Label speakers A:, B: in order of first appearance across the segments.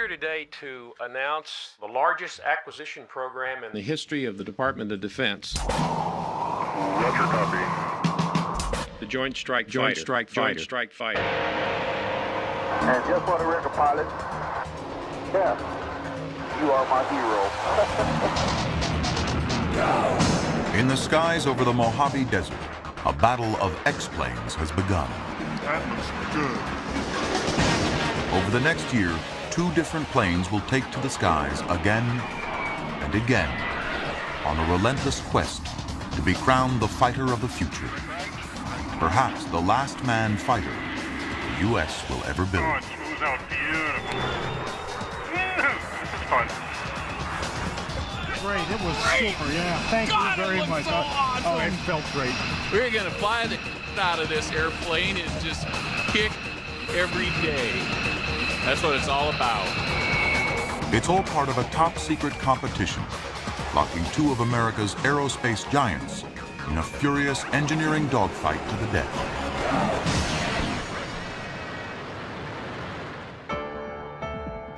A: here today to announce the largest acquisition program in the history of the Department of Defense.
B: Roger, copy.
A: The Joint Strike Fighter.
B: And just for the record, pilot, yeah, you are my hero.
C: In the skies over the Mojave Desert, a battle of X-planes has begun.
D: That looks good.
C: Over the next year, 2 different planes will take to the skies again and again on a relentless quest to be crowned the fighter of the future. Perhaps the last manned fighter the U.S. will ever build.
D: Oh, it smooths out beautiful. This is fun.
E: Great, it was super, yeah. Thank you very much.
F: So awesome.
E: Oh, it felt great.
F: We're going to fly the out of this airplane and just kick every day. That's what it's all about.
C: It's all part of a top-secret competition, locking 2 of America's aerospace giants in a furious engineering dogfight to the death.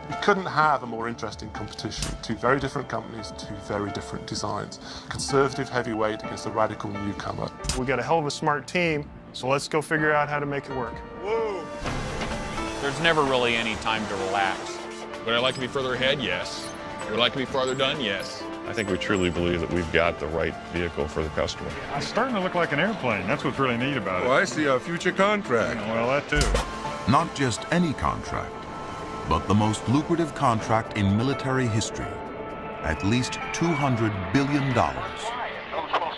D: You couldn't have a more interesting competition. 2 very different companies, 2 very different designs. Conservative heavyweight against a radical newcomer.
G: We got a hell of a smart team, so let's go figure out how to make it work.
D: Whoa!
H: There's never really any time to relax.
I: Would I like to be further ahead? Yes. Would I like to be farther done? Yes.
J: I think we truly believe that we've got the right vehicle for the customer.
E: It's starting to look like an airplane. That's what's really neat about it.
K: Well, I see a future contract.
E: Well, that too.
C: Not just any contract, but the most lucrative contract in military history. At least $200 billion.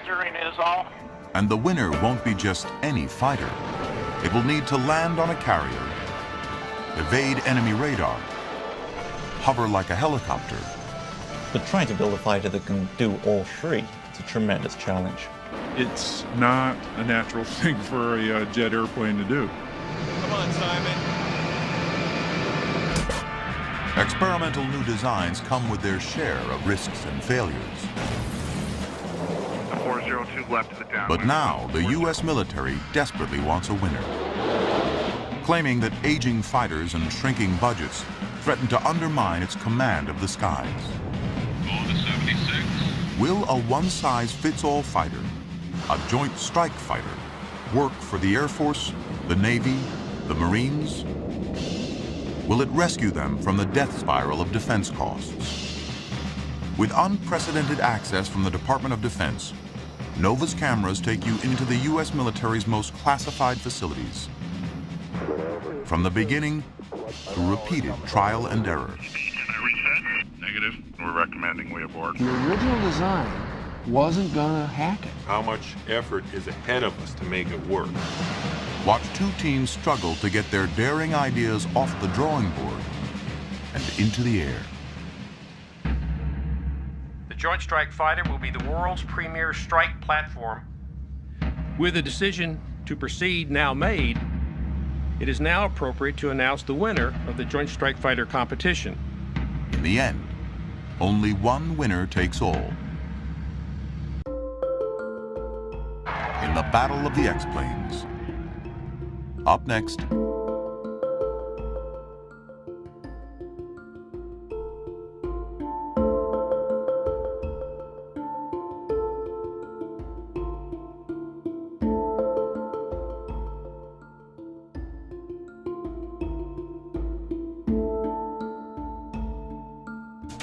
B: Steering is off.
C: And the winner won't be just any fighter. It will need to land on a carrier, evade enemy radar, hover like a helicopter.
L: But trying to build a fighter that can do all 3, it's a tremendous challenge.
M: It's not a natural thing for a jet airplane to do.
F: Come on, Simon.
C: Experimental new designs come with their share of risks and failures.
D: 402 left to the down.
C: But now, the U.S. military desperately wants a winner, claiming that aging fighters and shrinking budgets threaten to undermine its command of the skies.
B: Going to 76.
C: Will a one-size-fits-all fighter, a joint strike fighter, work for the Air Force, the Navy, the Marines? Will it rescue them from the death spiral of defense costs? With unprecedented access from the Department of Defense, Nova's cameras take you into the U.S. military's most classified facilities. From the beginning to repeated trial and error.
D: Can I reset? Negative. We're recommending we abort.
N: The original design wasn't gonna hack it.
K: How much effort is ahead of us to make it work?
C: Watch 2 teams struggle to get their daring ideas off the drawing board and into the air.
A: The Joint Strike Fighter will be the world's premier strike platform. With the decision to proceed now made, it is now appropriate to announce the winner of the Joint Strike Fighter competition.
C: In the end, only one winner takes all. In the Battle of the X-Planes. Up next.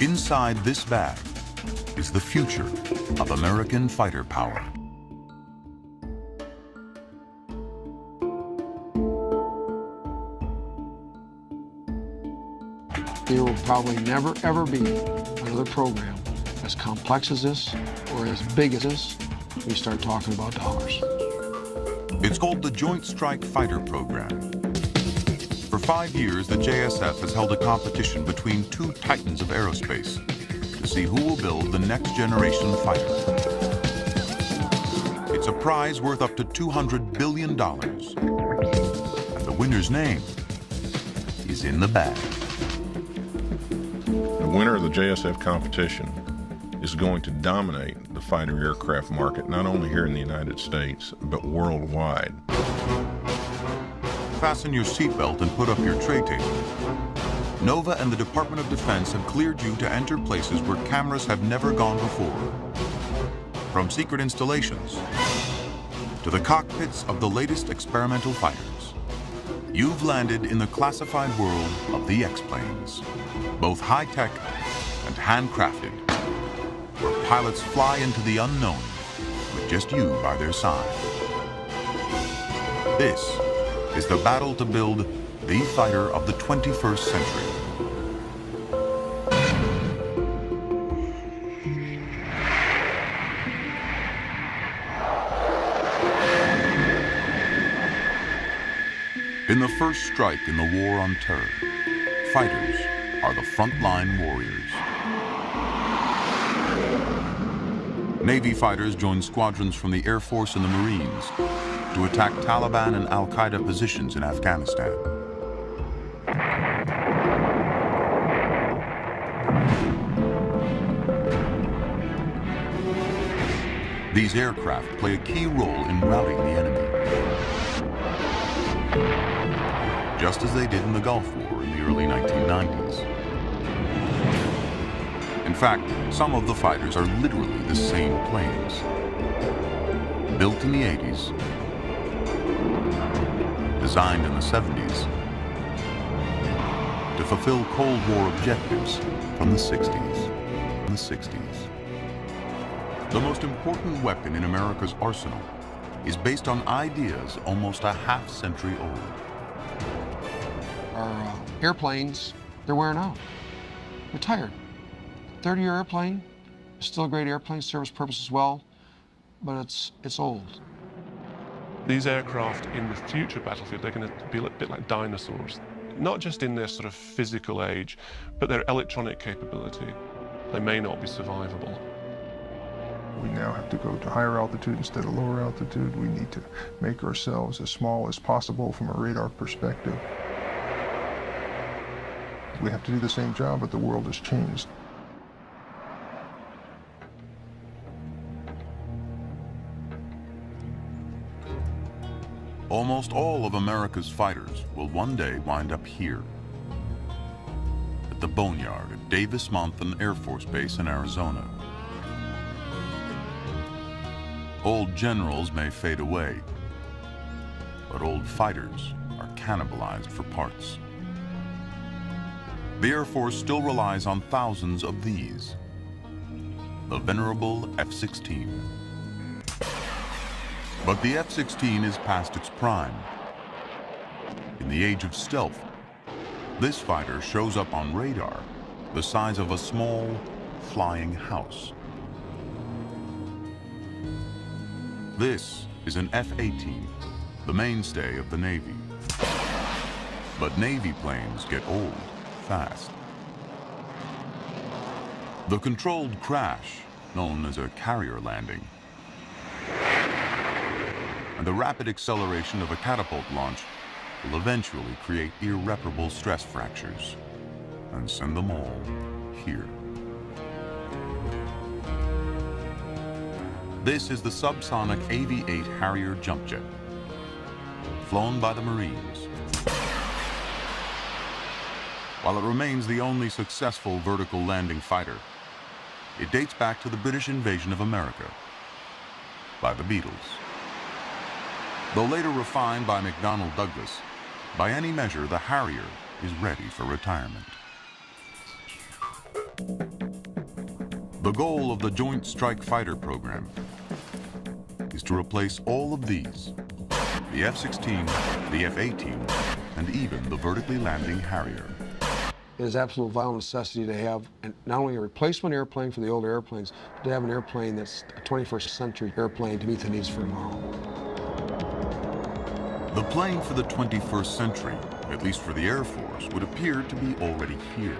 C: Inside this bag is the future of American fighter power.
N: There will probably never, ever be another program as complex as this or as big as this. We start talking about dollars.
C: It's called the Joint Strike Fighter Program. For 5 years, the JSF has held a competition between 2 titans of aerospace to see who will build the next generation fighter. It's a prize worth up to $200 billion. And the winner's name is in the bag.
J: The winner of the JSF competition is going to dominate the fighter aircraft market, not only here in the United States, but worldwide.
C: Fasten your seatbelt and put up your tray table. Nova and the Department of Defense have cleared you to enter places where cameras have never gone before. From secret installations to the cockpits of the latest experimental fighters, you've landed in the classified world of the X-planes, both high-tech and handcrafted, where pilots fly into the unknown with just you by their side. This is the battle to build the fighter of the 21st century. In the first strike in the war on terror, fighters are the frontline warriors. Navy fighters joined squadrons from the Air Force and the Marines to attack Taliban and Al-Qaeda positions in Afghanistan. These aircraft play a key role in routing the enemy, just as they did in the Gulf War in the early 1990s. In fact, some of the fighters are literally the same planes. Built in the 80s, designed in the 70s, to fulfill Cold War objectives from the 60s. The most important weapon in America's arsenal is based on ideas almost a half-century old.
N: Our airplanes, they're wearing out. They're tired. 30-year airplane, still a great airplane, serves purpose as well, but it's old.
D: These aircraft in the future battlefield, they're going to be a bit like dinosaurs. Not just in their sort of physical age, but their electronic capability. They may not be survivable.
O: We now have to go to higher altitude instead of lower altitude. We need to make ourselves as small as possible from a radar perspective. We have to do the same job, but the world has changed.
C: Almost all of America's fighters will one day wind up here, at the Boneyard at Davis-Monthan Air Force Base in Arizona. Old generals may fade away, but old fighters are cannibalized for parts. The Air Force still relies on thousands of these. The venerable F-16. But the F-16 is past its prime. In the age of stealth, this fighter shows up on radar the size of a small, flying house. This is an F-18, the mainstay of the Navy. But Navy planes get old fast. The controlled crash, known as a carrier landing, and the rapid acceleration of a catapult launch will eventually create irreparable stress fractures and send them all here. This is the subsonic AV-8 Harrier jump jet, flown by the Marines. While it remains the only successful vertical landing fighter, it dates back to the British invasion of America by the Beatles. Though later refined by McDonnell Douglas, by any measure, the Harrier is ready for retirement. The goal of the Joint Strike Fighter program is to replace all of these, the F-16, the F-18, and even the vertically landing Harrier.
N: It is absolute vital necessity to have not only a replacement airplane for the older airplanes, but to have an airplane that's a 21st century airplane to meet the needs for tomorrow.
C: The plane for the 21st century, at least for the Air Force, would appear to be already here.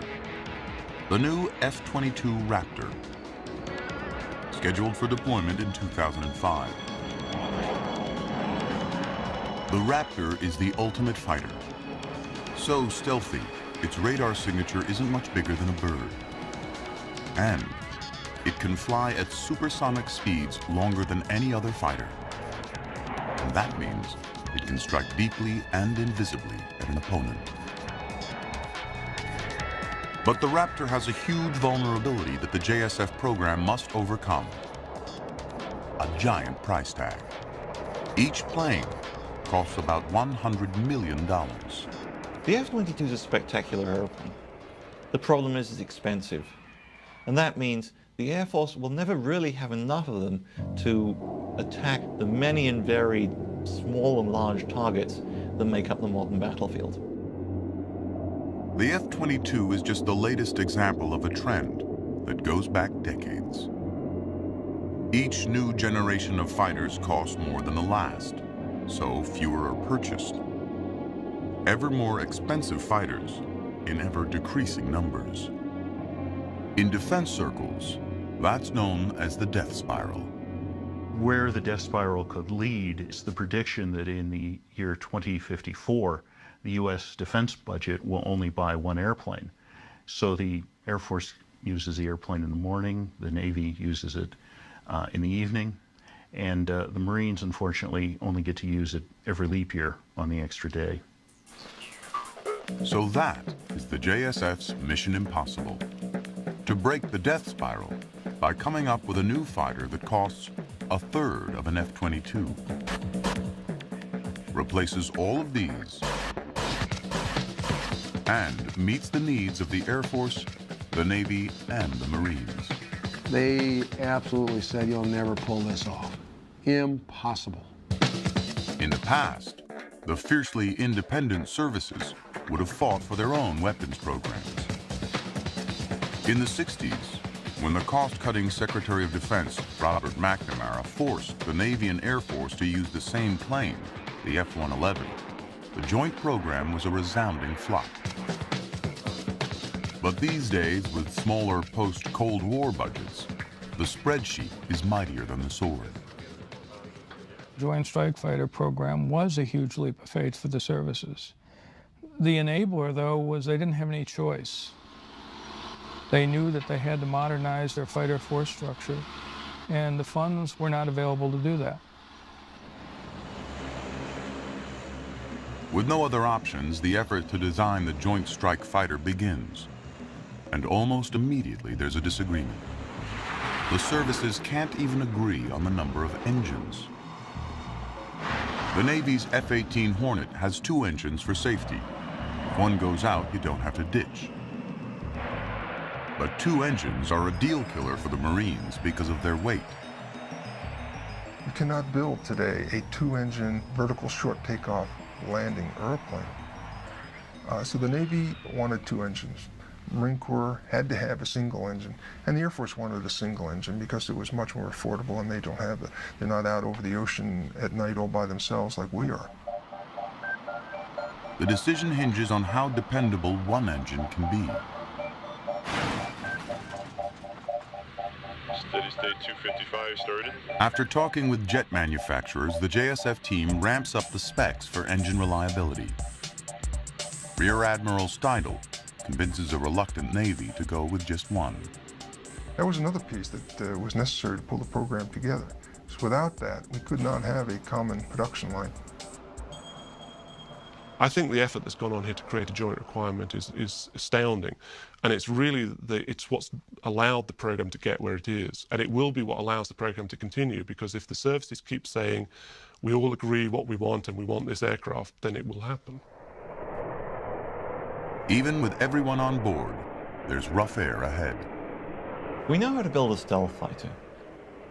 C: The new F-22 Raptor, scheduled for deployment in 2005. The Raptor is the ultimate fighter. So stealthy, its radar signature isn't much bigger than a bird. And it can fly at supersonic speeds longer than any other fighter. And that means it can strike deeply and invisibly at an opponent. But the Raptor has a huge vulnerability that the JSF program must overcome. A giant price tag. Each plane costs about $100 million.
L: The F-22 is a spectacular airplane. The problem is it's expensive. And that means the Air Force will never really have enough of them to attack the many and varied small and large targets that make up the modern battlefield.
C: The F-22 is just the latest example of a trend that goes back decades. Each new generation of fighters costs more than the last, so fewer are purchased. Ever more expensive fighters in ever decreasing numbers. In defense circles, that's known as the death spiral.
P: Where the death spiral could lead is the prediction that in the year 2054, the U.S. defense budget will only buy one airplane. So the Air Force uses the airplane in the morning, the Navy uses it in the evening, and the Marines, unfortunately, only get to use it every leap year on the extra day.
C: So that is the JSF's mission impossible. To break the death spiral by coming up with a new fighter that costs a third of an F-22. Replaces all of these and meets the needs of the Air Force, the Navy, and the Marines.
N: They absolutely said, you'll never pull this off. Impossible.
C: In the past, the fiercely independent services would have fought for their own weapons programs. In the 60s, when the cost-cutting Secretary of Defense, Robert McNamara, forced the Navy and Air Force to use the same plane, the F-111, the joint program was a resounding flop. But these days, with smaller post-Cold War budgets, the spreadsheet is mightier than the sword.
Q: Joint Strike Fighter program was a huge leap of faith for the services. The enabler, though, was they didn't have any choice. They knew that they had to modernize their fighter force structure, and the funds were not available to do that.
C: With no other options, the effort to design the Joint Strike Fighter begins. And almost immediately, there's a disagreement. The services can't even agree on the number of engines. The Navy's F-18 Hornet has 2 engines for safety. If one goes out, you don't have to ditch. But 2 engines are a deal killer for the Marines because of their weight.
O: You cannot build today a 2-engine vertical short takeoff landing airplane. So the Navy wanted 2 engines. Marine Corps had to have a single engine, and the Air Force wanted a single engine because it was much more affordable, and they don't have it. They're not out over the ocean at night all by themselves like we are.
C: The decision hinges on how dependable one engine can be.
R: Steady state 255 started.
C: After talking with jet manufacturers, the JSF team ramps up the specs for engine reliability. Rear Admiral Steidel convinces a reluctant Navy to go with just one.
O: That was another piece that was necessary to pull the program together. So without that, we could not have a common production line.
D: I think the effort that's gone on here to create a joint requirement is astounding, and it's really it's what's allowed the program to get where it is, and it will be what allows the program to continue, because if the services keep saying we all agree what we want and we want this aircraft, then it will happen.
C: Even with everyone on board, there's rough air ahead.
L: We know how to build a stealth fighter.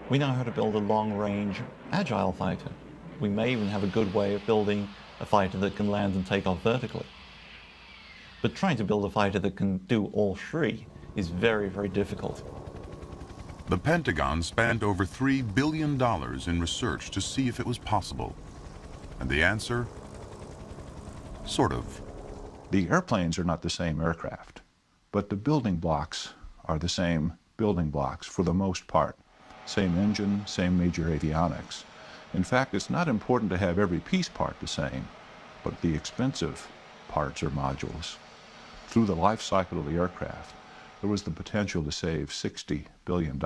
L: We know how to build a long-range, agile fighter. We may even have a good way of building a fighter that can land and take off vertically. But trying to build a fighter that can do all 3 is very, very difficult.
C: The Pentagon spent over $3 billion in research to see if it was possible. And the answer? Sort of.
S: The airplanes are not the same aircraft, but the building blocks are the same building blocks for the most part. Same engine, same major avionics. In fact, it's not important to have every piece part the same, but the expensive parts or modules. Through the life cycle of the aircraft, there was the potential to save $60 billion.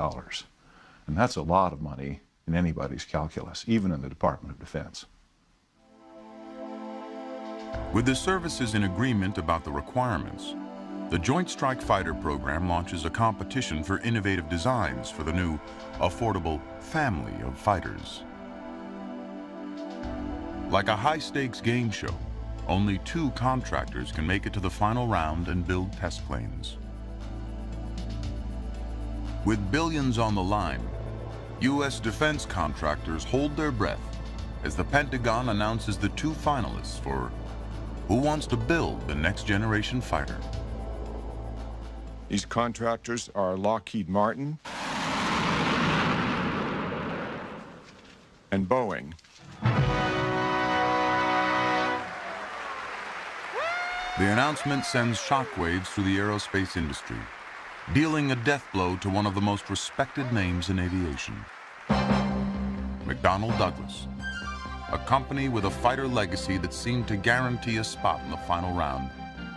S: And that's a lot of money in anybody's calculus, even in the Department of Defense.
C: With the services in agreement about the requirements, The Joint Strike Fighter program launches a competition for innovative designs for the new, affordable family of fighters. Like a high-stakes game show, only 2 contractors can make it to the final round and build test planes. With billions on the line, U.S. defense contractors hold their breath as the Pentagon announces the 2 finalists for who wants to build the next generation fighter.
T: These contractors are Lockheed Martin and Boeing.
C: The announcement sends shockwaves through the aerospace industry, dealing a death blow to one of the most respected names in aviation. McDonnell Douglas, a company with a fighter legacy that seemed to guarantee a spot in the final round,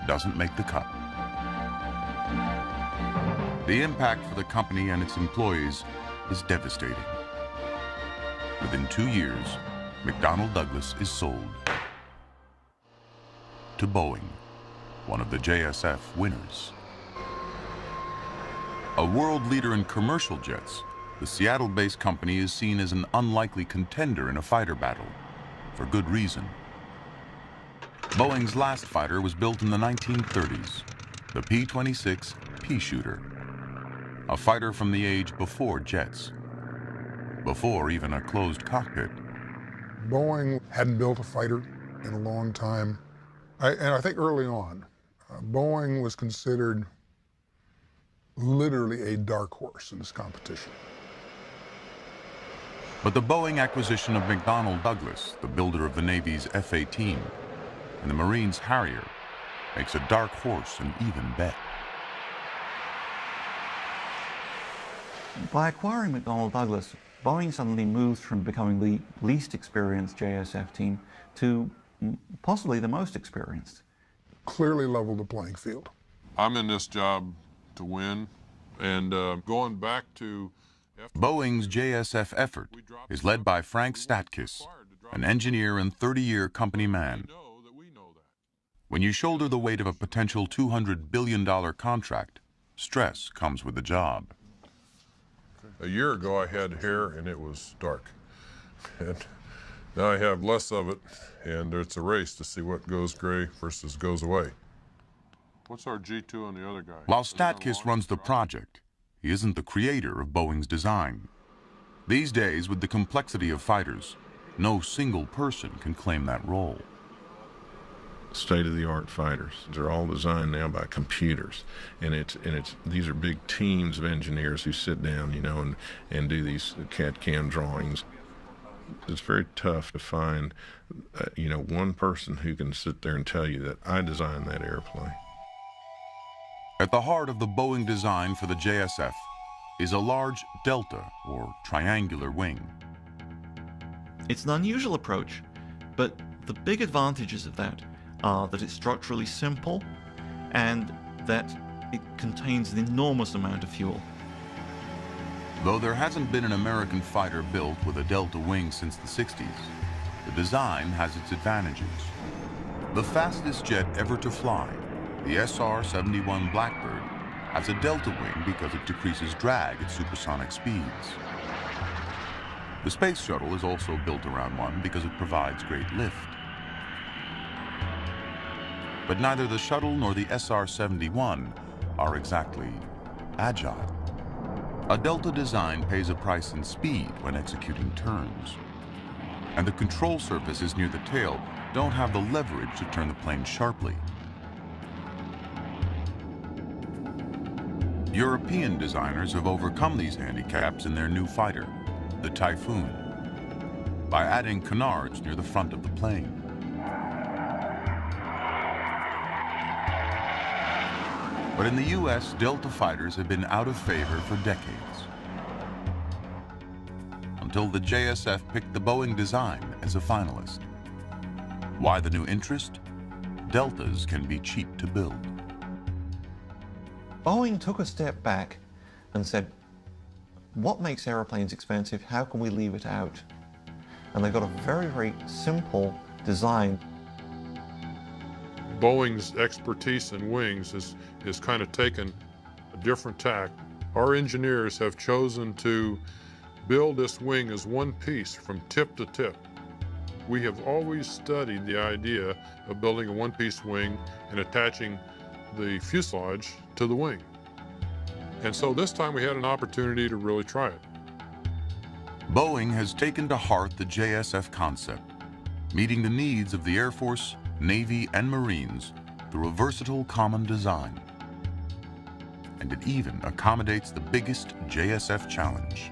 C: doesn't make the cut. The impact for the company and its employees is devastating. Within 2 years, McDonnell Douglas is sold to Boeing, one of the JSF winners. A world leader in commercial jets, the Seattle-based company is seen as an unlikely contender in a fighter battle, for good reason. Boeing's last fighter was built in the 1930s, the P-26 P-Shooter, a fighter from the age before jets, before even a closed cockpit.
U: Boeing hadn't built a fighter in a long time, and I think early on, Boeing was considered literally a dark horse in this competition.
C: But the Boeing acquisition of McDonnell Douglas, the builder of the Navy's F-18, and the Marines' Harrier, makes a dark horse an even bet.
L: By acquiring McDonnell Douglas, Boeing suddenly moves from becoming the least experienced JSF team to possibly the most experienced.
U: Clearly leveled the playing field.
K: I'm in this job to win, and going back to...
C: Boeing's JSF effort is led by Frank Statkis, an engineer and 30-year company man. When you shoulder the weight of a potential $200 billion contract, stress comes with the job.
K: A year ago I had hair and it was dark, and now I have less of it, and it's a race to see what goes gray versus goes away. What's our G2 on the other guy?
C: While Statkis runs the project, he isn't the creator of Boeing's design. These days, with the complexity of fighters, no single person can claim that role.
J: State-of-the-art fighters. They're all designed now by computers, and these are big teams of engineers who sit down, you know, and do these CAD/CAM drawings. It's very tough to find, you know, one person who can sit there and tell you that I designed that airplane.
C: At the heart of the Boeing design for the JSF is a large delta, or triangular wing.
L: It's an unusual approach, but the big advantages of that are that it's structurally simple and that it contains an enormous amount of fuel.
C: Though there hasn't been an American fighter built with a delta wing since the 60s, the design has its advantages. The fastest jet ever to fly, the SR-71 Blackbird, has a delta wing because it decreases drag at supersonic speeds. The Space Shuttle is also built around one because it provides great lift. But neither the shuttle nor the SR-71 are exactly agile. A delta design pays a price in speed when executing turns. And the control surfaces near the tail don't have the leverage to turn the plane sharply. European designers have overcome these handicaps in their new fighter, the Typhoon, by adding canards near the front of the plane. But in the U.S., Delta fighters have been out of favor for decades, until the JSF picked the Boeing design as a finalist. Why the new interest? Deltas can be cheap to build.
L: Boeing took a step back and said, what makes aeroplanes expensive? How can we leave it out? And they got a very, very simple design.
K: Boeing's expertise in wings is kind of taken a different tack. Our engineers have chosen to build this wing as one piece from tip to tip. We have always studied the idea of building a one-piece wing and attaching the fuselage to the wing. And so this time we had an opportunity to really try it.
C: Boeing has taken to heart the JSF concept, meeting the needs of the Air Force, Navy, and Marines through a versatile common design. And it even accommodates the biggest JSF challenge,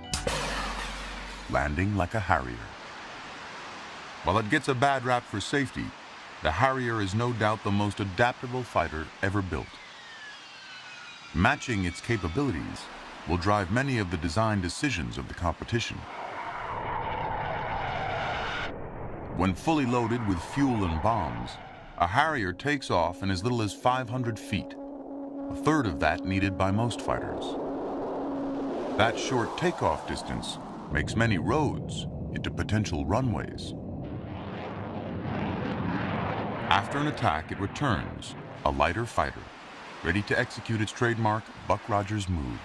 C: landing like a Harrier. While it gets a bad rap for safety, the Harrier is no doubt the most adaptable fighter ever built. Matching its capabilities will drive many of the design decisions of the competition. When fully loaded with fuel and bombs, a Harrier takes off in as little as 500 feet, a third of that needed by most fighters. That short takeoff distance makes many roads into potential runways. After an attack, it returns, a lighter fighter, ready to execute its trademark Buck Rogers move.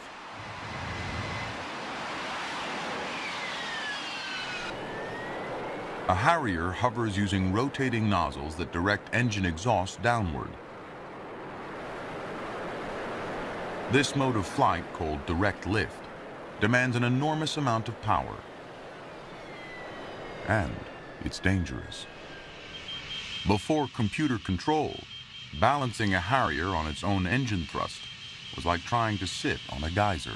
C: A Harrier hovers using rotating nozzles that direct engine exhaust downward. This mode of flight, called direct lift, demands an enormous amount of power. And it's dangerous. Before computer control, balancing a Harrier on its own engine thrust was like trying to sit on a geyser.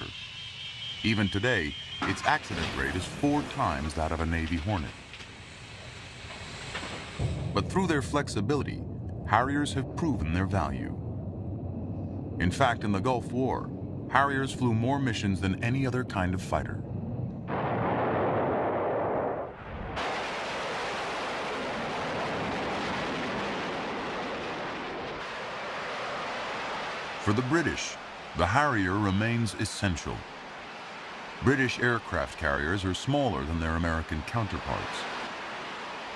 C: Even today, its accident rate is 4 times that of a Navy Hornet. But through their flexibility, Harriers have proven their value. In fact, in the Gulf War, Harriers flew more missions than any other kind of fighter. For the British, the Harrier remains essential. British aircraft carriers are smaller than their American counterparts.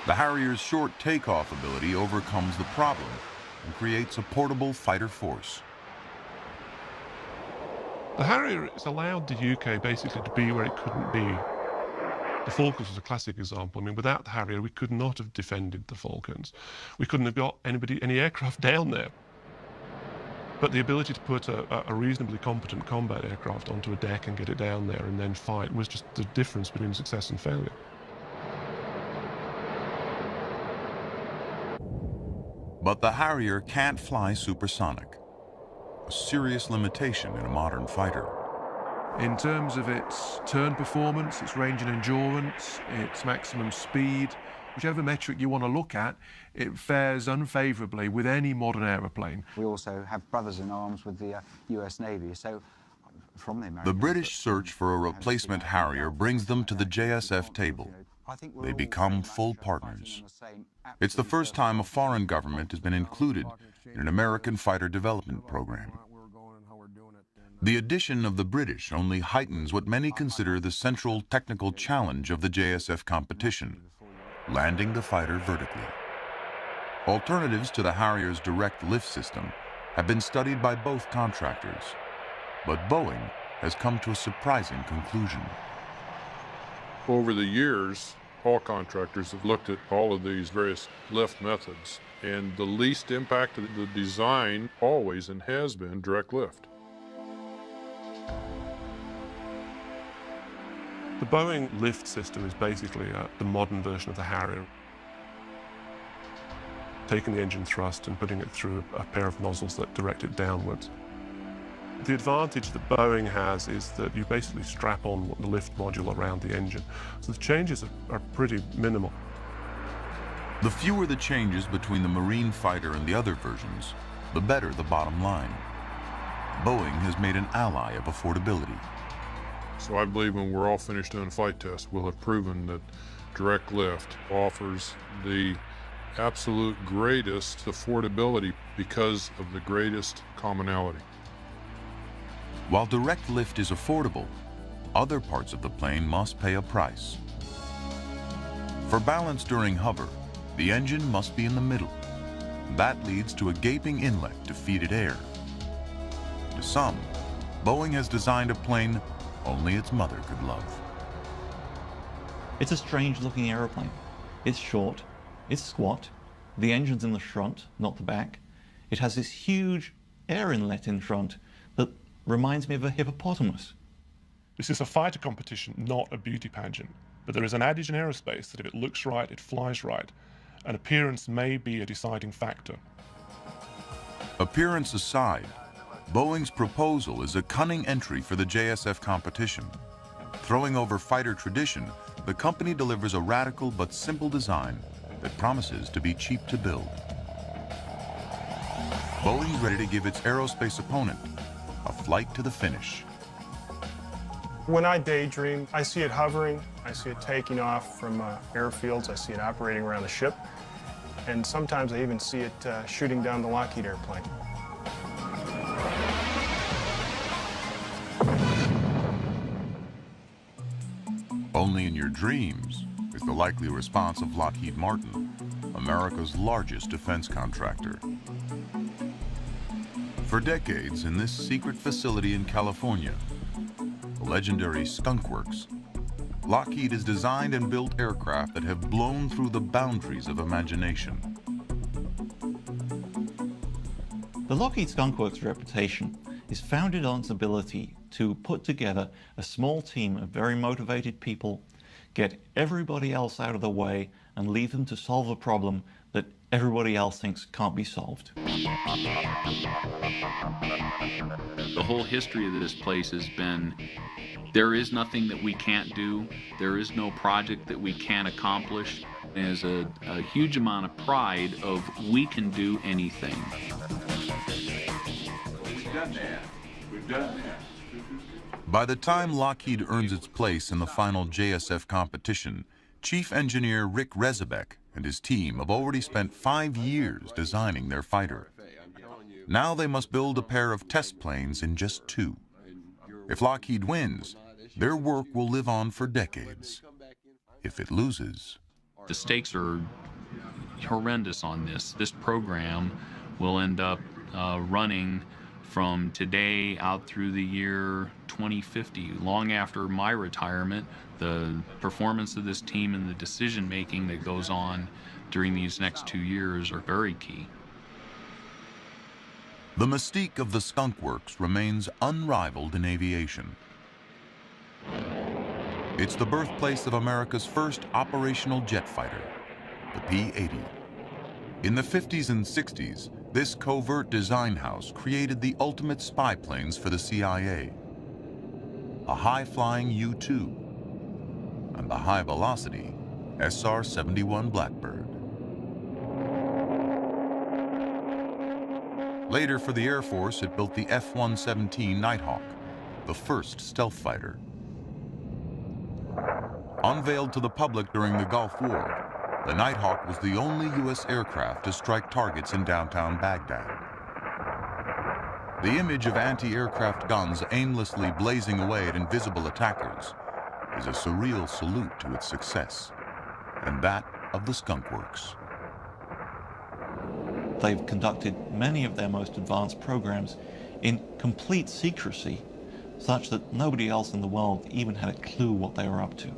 C: The Harrier's short takeoff ability overcomes the problem and creates a portable fighter force.
D: The Harrier has allowed the UK basically to be where it couldn't be. The Falklands was a classic example. I mean, without the Harrier, we could not have defended the Falklands. We couldn't have got any aircraft down there. But the ability to put a reasonably competent combat aircraft onto a deck and get it down there and then fight was just the difference between success and failure.
C: But the Harrier can't fly supersonic, a serious limitation in a modern fighter.
G: In terms of its turn performance, its range and endurance, its maximum speed, whichever metric you want to look at, it fares unfavourably with any modern aeroplane.
V: We also have brothers in arms with the US Navy, so from the Americans...
C: The British search for a replacement Harrier brings them to the JSF table. They become full partners. It's the first time a foreign government has been included in an American fighter development program. The addition of the British only heightens what many consider the central technical challenge of the JSF competition, landing the fighter vertically. Alternatives to the Harrier's direct lift system have been studied by both contractors, but Boeing has come to a surprising conclusion.
K: Over the years, all contractors have looked at all of these various lift methods, and the least impact of the design always and has been direct lift.
D: The Boeing lift system is basically the modern version of the Harrier. Taking the engine thrust and putting it through a pair of nozzles that direct it downwards. The advantage that Boeing has is that you basically strap on the lift module around the engine. So the changes are pretty minimal.
C: The fewer the changes between the Marine fighter and the other versions, the better the bottom line. Boeing has made an ally of affordability.
K: So I believe when we're all finished doing flight tests, we'll have proven that direct lift offers the absolute greatest affordability because of the greatest commonality.
C: While direct lift is affordable, other parts of the plane must pay a price. For balance during hover, the engine must be in the middle. That leads to a gaping inlet to feed it air. To some, Boeing has designed a plane only its mother could love.
L: It's a strange-looking aeroplane. It's short, it's squat, the engine's in the front, not the back. It has this huge air inlet in front that reminds me of a hippopotamus.
D: This is a fighter competition, not a beauty pageant. But there is an adage in aerospace that if it looks right, it flies right. And appearance may be a deciding factor.
C: Appearance aside, Boeing's proposal is a cunning entry for the JSF competition. Throwing over fighter tradition, the company delivers a radical but simple design that promises to be cheap to build. Boeing's ready to give its aerospace opponent a flight to the finish.
H: When I daydream, I see it hovering, I see it taking off from airfields, I see it operating around the ship, and sometimes I even see it shooting down the Lockheed airplane.
C: Only in your dreams is the likely response of Lockheed Martin, America's largest defense contractor. For decades, in this secret facility in California, the legendary Skunk Works, Lockheed has designed and built aircraft that have blown through the boundaries of imagination.
L: The Lockheed Skunk Works reputation is founded on its ability to put together a small team of very motivated people, get everybody else out of the way, and leave them to solve a problem that everybody else thinks can't be solved.
F: The whole history of this place has been, there is nothing that we can't do, there is no project that we can't accomplish. There's a huge amount of pride of we can do anything.
B: We've done that. We've done that.
C: By the time Lockheed earns its place in the final JSF competition, Chief Engineer Rick Rezebek and his team have already spent 5 years designing their fighter. Now they must build a pair of test planes in just 2. If Lockheed wins, their work will live on for decades. If it loses...
F: The stakes are horrendous on this. This program will end up running from today out through the year 2050. Long after my retirement, the performance of this team and the decision making that goes on during these next 2 years are very key.
C: The mystique of the Skunk Works remains unrivaled in aviation. It's the birthplace of America's first operational jet fighter, the P-80. In the 50s and 60s, this covert design house created the ultimate spy planes for the CIA. A high-flying U-2 and the high-velocity SR-71 Blackbird. Later for the Air Force, it built the F-117 Nighthawk, the first stealth fighter. Unveiled to the public during the Gulf War, the Nighthawk was the only U.S. aircraft to strike targets in downtown Baghdad. The image of anti-aircraft guns aimlessly blazing away at invisible attackers is a surreal salute to its success, and that of the Skunk Works.
L: They've conducted many of their most advanced programs in complete secrecy, such that nobody else in the world even had a clue what they were up to.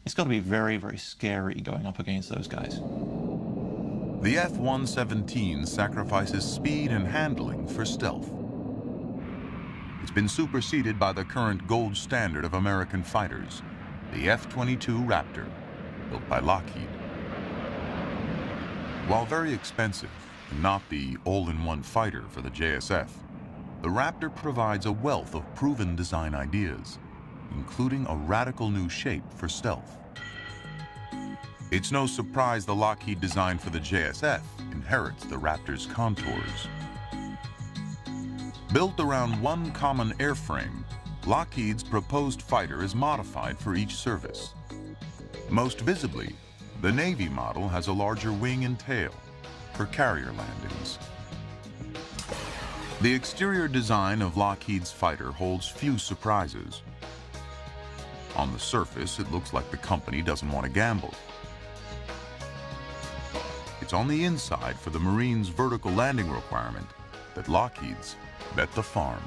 L: It's got to be very, very scary going up against those guys.
C: The F-117 sacrifices speed and handling for stealth. It's been superseded by the current gold standard of American fighters, the F-22 Raptor, built by Lockheed. While very expensive and not the all-in-one fighter for the JSF, the Raptor provides a wealth of proven design ideas, including a radical new shape for stealth. It's no surprise the Lockheed design for the JSF inherits the Raptor's contours. Built around one common airframe, Lockheed's proposed fighter is modified for each service. Most visibly, the Navy model has a larger wing and tail for carrier landings. The exterior design of Lockheed's fighter holds few surprises. On the surface, it looks like the company doesn't want to gamble. Its it's on the inside for the Marines' vertical landing requirement that Lockheed's bet the farm.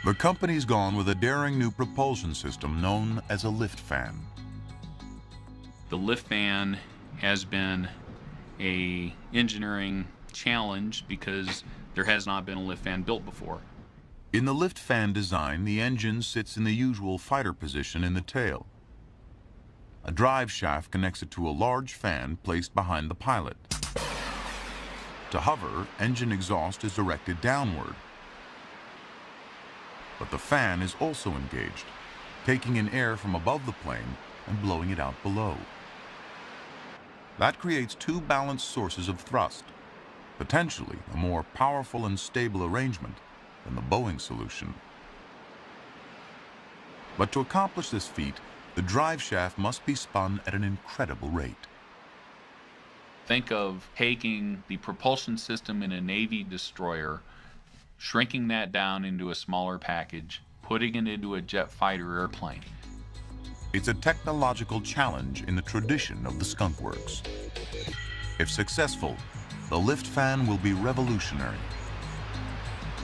C: The company's gone with a daring new propulsion system known as a lift fan.
F: The lift fan has been an engineering challenge because there has not been a lift fan built before.
C: In the lift fan design, the engine sits in the usual fighter position in the tail. A drive shaft connects it to a large fan placed behind the pilot. To hover, engine exhaust is directed downward. But the fan is also engaged, taking in air from above the plane and blowing it out below. That creates two balanced sources of thrust, potentially a more powerful and stable arrangement than the Boeing solution. But to accomplish this feat, the drive shaft must be spun at an incredible rate.
F: Think of taking the propulsion system in a Navy destroyer, shrinking that down into a smaller package, putting it into a jet fighter airplane.
C: It's a technological challenge in the tradition of the Skunk Works. If successful, the lift fan will be revolutionary.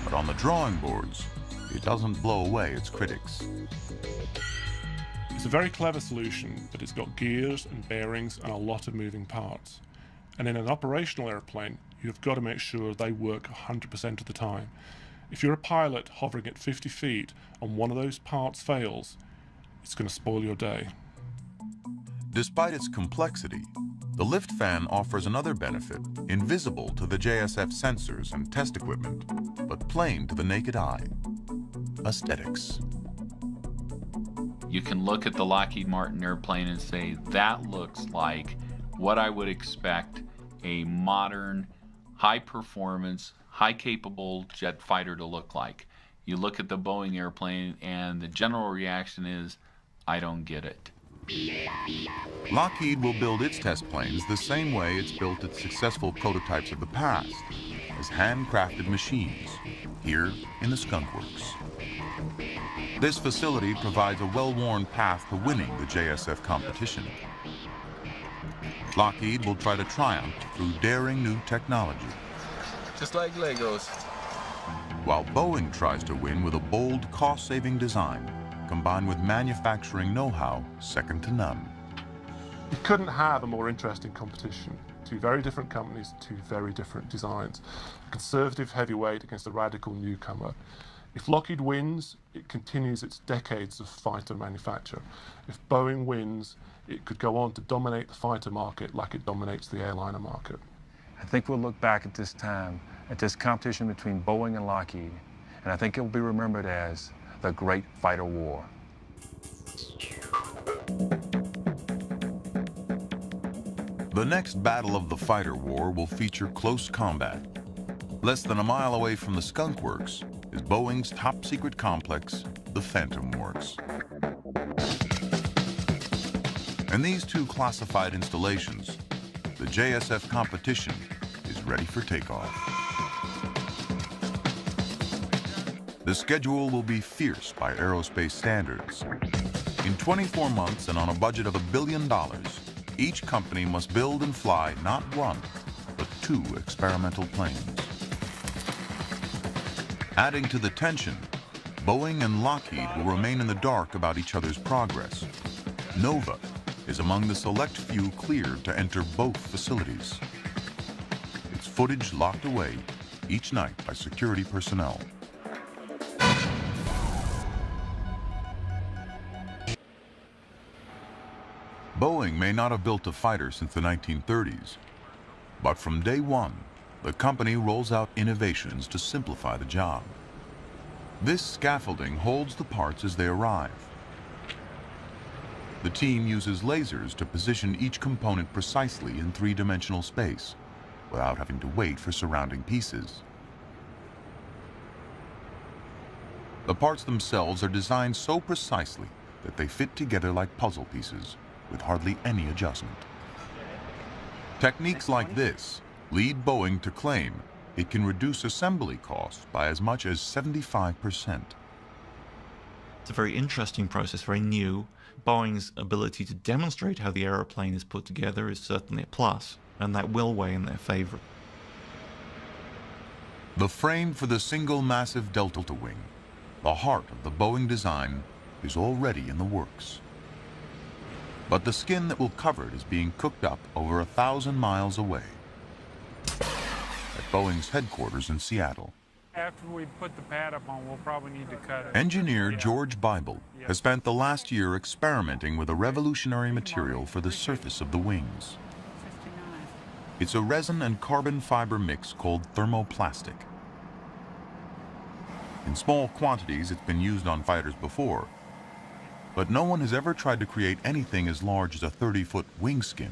C: But on the drawing boards, it doesn't blow away its critics.
D: It's a very clever solution, but it's got gears and bearings and a lot of moving parts. And in an operational airplane, you've got to make sure they work 100% of the time. If you're a pilot hovering at 50 feet and one of those parts fails, it's going to spoil your day.
C: Despite its complexity, the lift fan offers another benefit, invisible to the JSF sensors and test equipment, but plain to the naked eye: aesthetics.
F: You can look at the Lockheed Martin airplane and say, that looks like what I would expect a modern, high-performance, high-capable jet fighter to look like. You look at the Boeing airplane and the general reaction is, I don't get it.
C: Lockheed will build its test planes the same way it's built its successful prototypes of the past, as handcrafted machines, here in the Skunk Works. This facility provides a well-worn path to winning the JSF competition. Lockheed will try to triumph through daring new technology,
E: just like Legos,
C: while Boeing tries to win with a bold, cost-saving design combined with manufacturing know-how second to none.
D: You couldn't have a more interesting competition. Two very different companies, two very different designs. A conservative heavyweight against a radical newcomer. If Lockheed wins, it continues its decades of fighter manufacture. If Boeing wins, it could go on to dominate the fighter market like it dominates the airliner market.
I: I think we'll look back at this time, at this competition between Boeing and Lockheed, and I think it will be remembered as the Great Fighter War.
C: The next battle of the fighter war will feature close combat. Less than a mile away from the Skunk Works is Boeing's top-secret complex, the Phantom Works. In these two classified installations, the JSF competition is ready for takeoff. The schedule will be fierce by aerospace standards. In 24 months and on a budget of $1 billion, each company must build and fly not one, but two experimental planes. Adding to the tension, Boeing and Lockheed will remain in the dark about each other's progress. Nova is among the select few cleared to enter both facilities. Its footage locked away each night by security personnel. Boeing may not have built a fighter since the 1930s, but from day one, the company rolls out innovations to simplify the job. This scaffolding holds the parts as they arrive. The team uses lasers to position each component precisely in three-dimensional space, without having to wait for surrounding pieces. The parts themselves are designed so precisely that they fit together like puzzle pieces, with hardly any adjustment. Techniques like this lead Boeing to claim it can reduce assembly costs by as much as 75%.
L: It's a very interesting process, very new, Boeing's ability to demonstrate how the aeroplane is put together is certainly a plus, and that will weigh in their favor.
C: The frame for the single massive delta wing, the heart of the Boeing design, is already in the works. But the skin that will cover it is being cooked up over 1,000 miles away at Boeing's headquarters in Seattle.
A: After we put the pad up on, we'll probably need to cut it.
C: Engineer George Bible has spent the last year experimenting with a revolutionary material for the surface of the wings. It's a resin and carbon fiber mix called thermoplastic. In small quantities, it's been used on fighters before, but no one has ever tried to create anything as large as a 30-foot wing skin.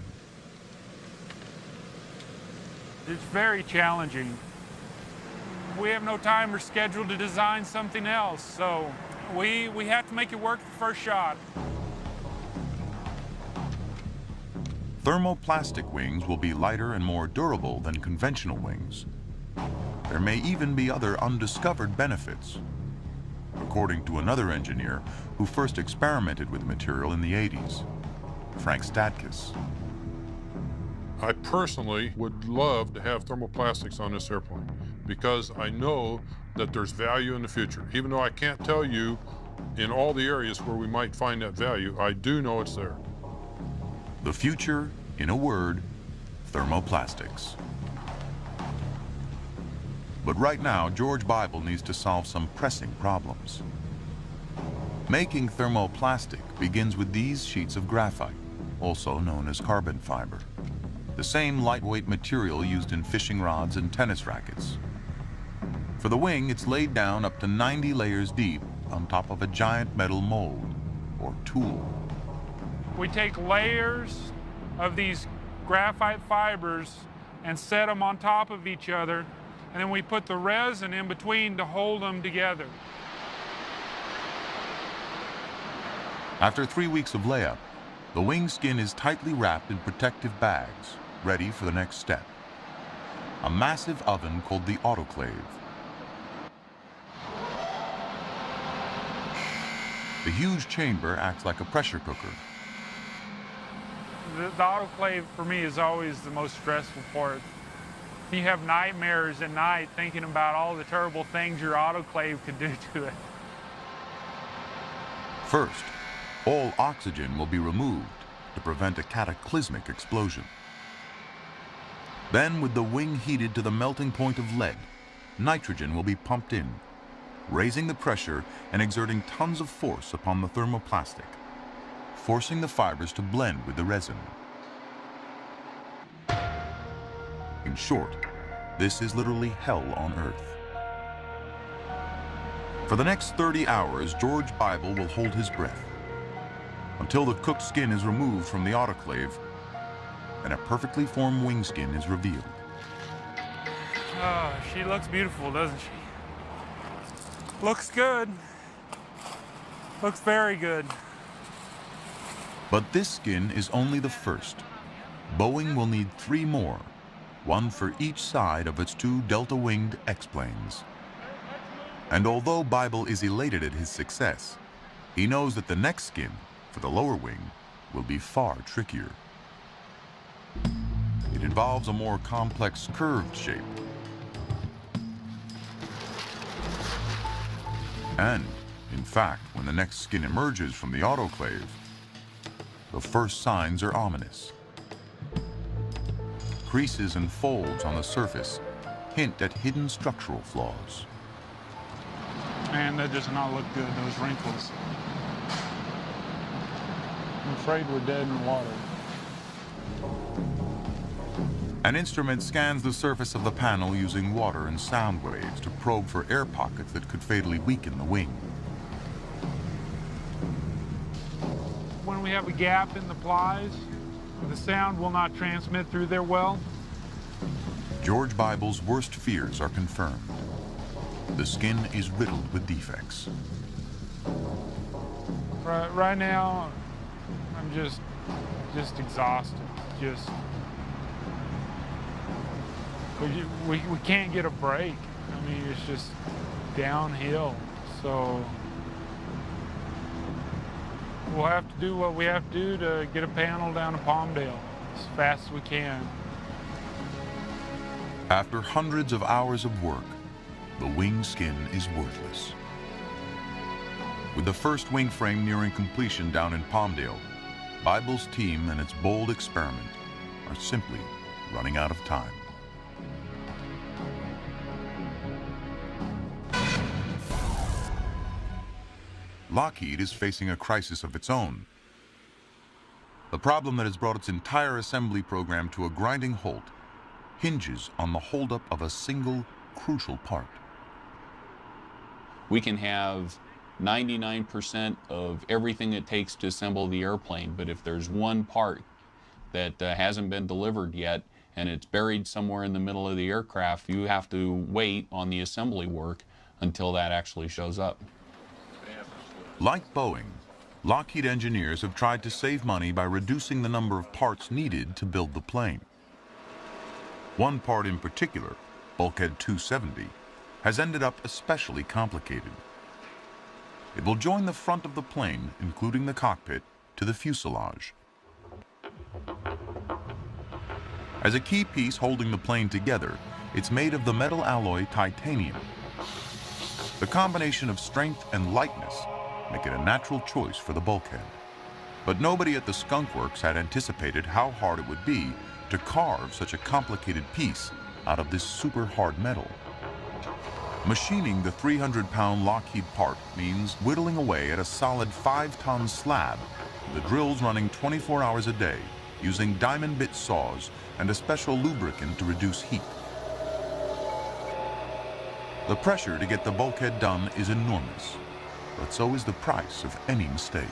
A: It's very challenging. We have no time or schedule to design something else, so we have to make it work the first shot.
C: Thermoplastic wings will be lighter and more durable than conventional wings. There may even be other undiscovered benefits, according to another engineer who first experimented with the material in the 80s, Frank Stadkus.
K: I personally would love to have thermoplastics on this airplane because I know that there's value in the future. Even though I can't tell you in all the areas where we might find that value, I do know it's there.
C: The future, in a word, thermoplastics. But right now, George Bible needs to solve some pressing problems. Making thermoplastic begins with these sheets of graphite, also known as carbon fiber, the same lightweight material used in fishing rods and tennis rackets. For the wing, it's laid down up to 90 layers deep on top of a giant metal mold, or tool.
A: We take layers of these graphite fibers and set them on top of each other, and then we put the resin in between to hold them together.
C: After 3 weeks of layup, the wing skin is tightly wrapped in protective bags, ready for the next step. A massive oven called the autoclave. The huge chamber acts like a pressure cooker.
A: The autoclave for me is always the most stressful part. You have nightmares at night thinking about all the terrible things your autoclave could do to it.
C: First, all oxygen will be removed to prevent a cataclysmic explosion. Then, with the wing heated to the melting point of lead, nitrogen will be pumped in, raising the pressure and exerting tons of force upon the thermoplastic, forcing the fibers to blend with the resin. In short, this is literally hell on earth. For the next 30 hours, George Bible will hold his breath until the cooked skin is removed from the autoclave and a perfectly formed wing skin is revealed.
A: Oh, she looks beautiful, doesn't she? Looks good. Looks very good.
C: But this skin is only the first. Boeing will need 3 more, one for each side of its 2 delta-winged X-planes. And although Bible is elated at his success, he knows that the next skin, for the lower wing, will be far trickier. It involves a more complex curved shape. And, in fact, when the next skin emerges from the autoclave, the first signs are ominous. Creases and folds on the surface hint at hidden structural flaws.
A: Man, that does not look good, those wrinkles. I'm afraid we're dead in the water.
C: An instrument scans the surface of the panel using water and sound waves to probe for air pockets that could fatally weaken the wing.
A: When we have a gap in the plies, the sound will not transmit through there well.
C: George Bible's worst fears are confirmed. The skin is riddled with defects.
A: Right now, I'm just exhausted. We can't get a break. I mean, it's just downhill. So We'll have to do what we have to do to get a panel down to Palmdale as fast as we can.
C: After hundreds of hours of work, the wing skin is worthless. With the first wing frame nearing completion down in Palmdale, Bible's team and its bold experiment are simply running out of time. Lockheed is facing a crisis of its own. The problem that has brought its entire assembly program to a grinding halt hinges on the holdup of a single crucial part.
F: We can have 99% of everything it takes to assemble the airplane, but if there's one part that hasn't been delivered yet and it's buried somewhere in the middle of the aircraft, you have to wait on the assembly work until that actually shows up.
C: Like Boeing, Lockheed engineers have tried to save money by reducing the number of parts needed to build the plane. One part in particular, Bulkhead 270, has ended up especially complicated. It will join the front of the plane, including the cockpit, to the fuselage. As a key piece holding the plane together, it's made of the metal alloy titanium. The combination of strength and lightness make it a natural choice for the bulkhead. But nobody at the Skunk Works had anticipated how hard it would be to carve such a complicated piece out of this super hard metal. Machining the 300-pound Lockheed part means whittling away at a solid 5-ton slab, the drills running 24 hours a day, using diamond bit saws and a special lubricant to reduce heat. The pressure to get the bulkhead done is enormous, but so is the price of any mistake.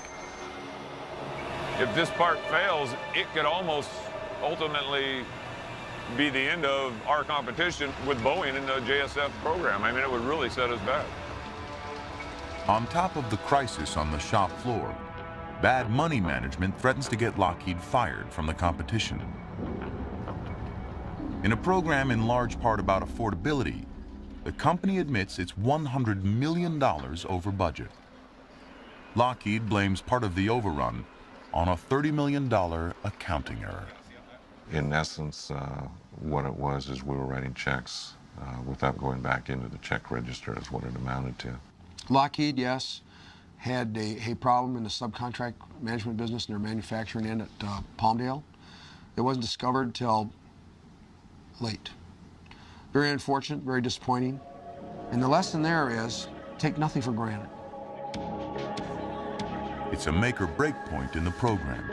M: If this part fails, it could almost ultimately be the end of our competition with Boeing in the JSF program. I mean, it would really set us back.
C: On top of the crisis on the shop floor, bad money management threatens to get Lockheed fired from the competition. In a program in large part about affordability, the company admits it's $100 million over budget. Lockheed blames part of the overrun on a $30 million accounting error.
P: In essence, what it was is we were writing checks without going back into the check register is what it amounted to.
N: Lockheed, yes, had a problem in the subcontract management business in their manufacturing end at Palmdale. It wasn't discovered until late. Very unfortunate, very disappointing. And the lesson there is, take nothing for granted.
C: It's a make or break point in the program.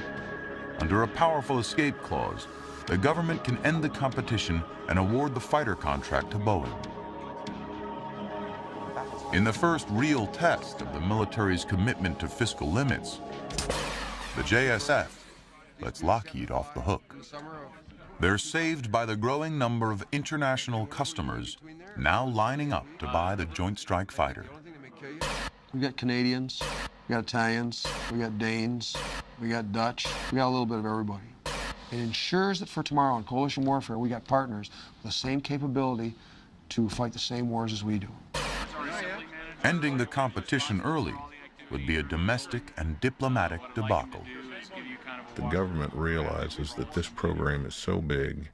C: Under a powerful escape clause, the government can end the competition and award the fighter contract to Boeing. In the first real test of the military's commitment to fiscal limits, the JSF lets Lockheed off the hook. They're saved by the growing number of international customers now lining up to buy the Joint Strike Fighter.
N: We got Canadians, we got Italians, we got Danes, we got Dutch, we got a little bit of everybody. It ensures that for tomorrow in coalition warfare, we got partners with the same capability to fight the same wars as we do.
C: Ending the competition early would be a domestic and diplomatic debacle.
J: The government realizes that this program is so big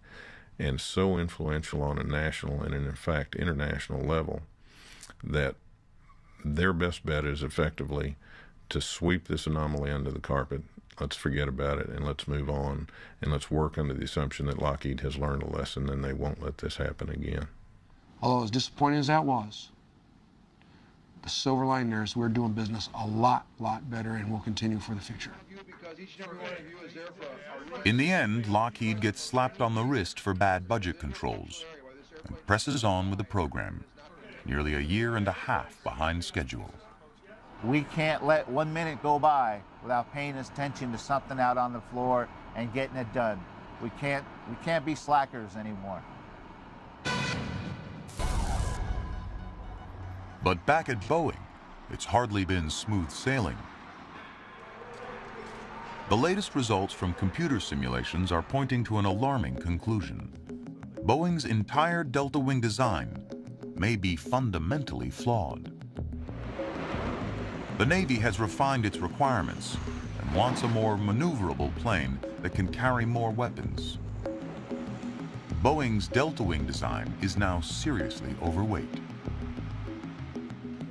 J: and so influential on a national and in fact international level that their best bet is effectively to sweep this anomaly under the carpet. Let's forget about it and let's move on and let's work under the assumption that Lockheed has learned a lesson and they won't let this happen again.
N: Although as disappointing as that was, the silver lining there is we're doing business a lot better and will continue for the future.
C: In the end, Lockheed gets slapped on the wrist for bad budget controls and presses on with the program, nearly a year and a half behind schedule.
W: We can't let 1 minute go by without paying attention to something out on the floor and getting it done. We can't be slackers anymore.
C: But back at Boeing, it's hardly been smooth sailing. The latest results from computer simulations are pointing to an alarming conclusion. Boeing's entire delta wing design may be fundamentally flawed. The Navy has refined its requirements and wants a more maneuverable plane that can carry more weapons. Boeing's Delta Wing design is now seriously overweight.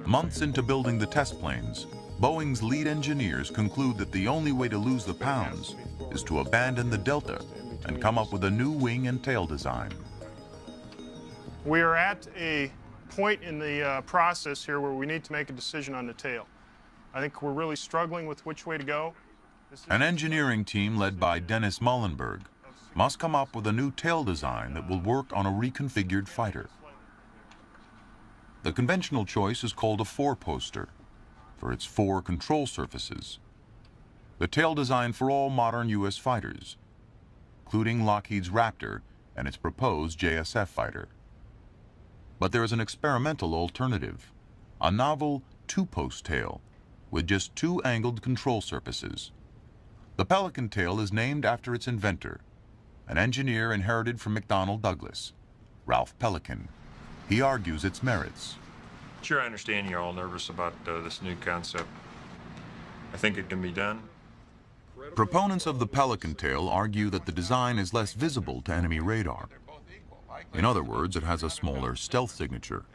C: Months into building the test planes, Boeing's lead engineers conclude that the only way to lose the pounds is to abandon the Delta and come up with a new wing and tail design.
H: We are at a point in the process here where we need to make a decision on the tail. I think we're really struggling with which way to go.
C: An engineering team led by Dennis Muhlenberg must come up with a new tail design that will work on a reconfigured fighter. The conventional choice is called a four-poster for its 4 control surfaces. The tail design for all modern U.S. fighters, including Lockheed's Raptor and its proposed JSF fighter. But there is an experimental alternative, a novel 2-post tail with just 2 angled control surfaces. The Pelican tail is named after its inventor, an engineer inherited from McDonnell Douglas, Ralph Pelican. He argues its merits.
O: Sure, I understand you're all nervous about this new concept. I think it can be done.
C: Proponents of the Pelican tail argue that the design is less visible to enemy radar. In other words, it has a smaller stealth signature.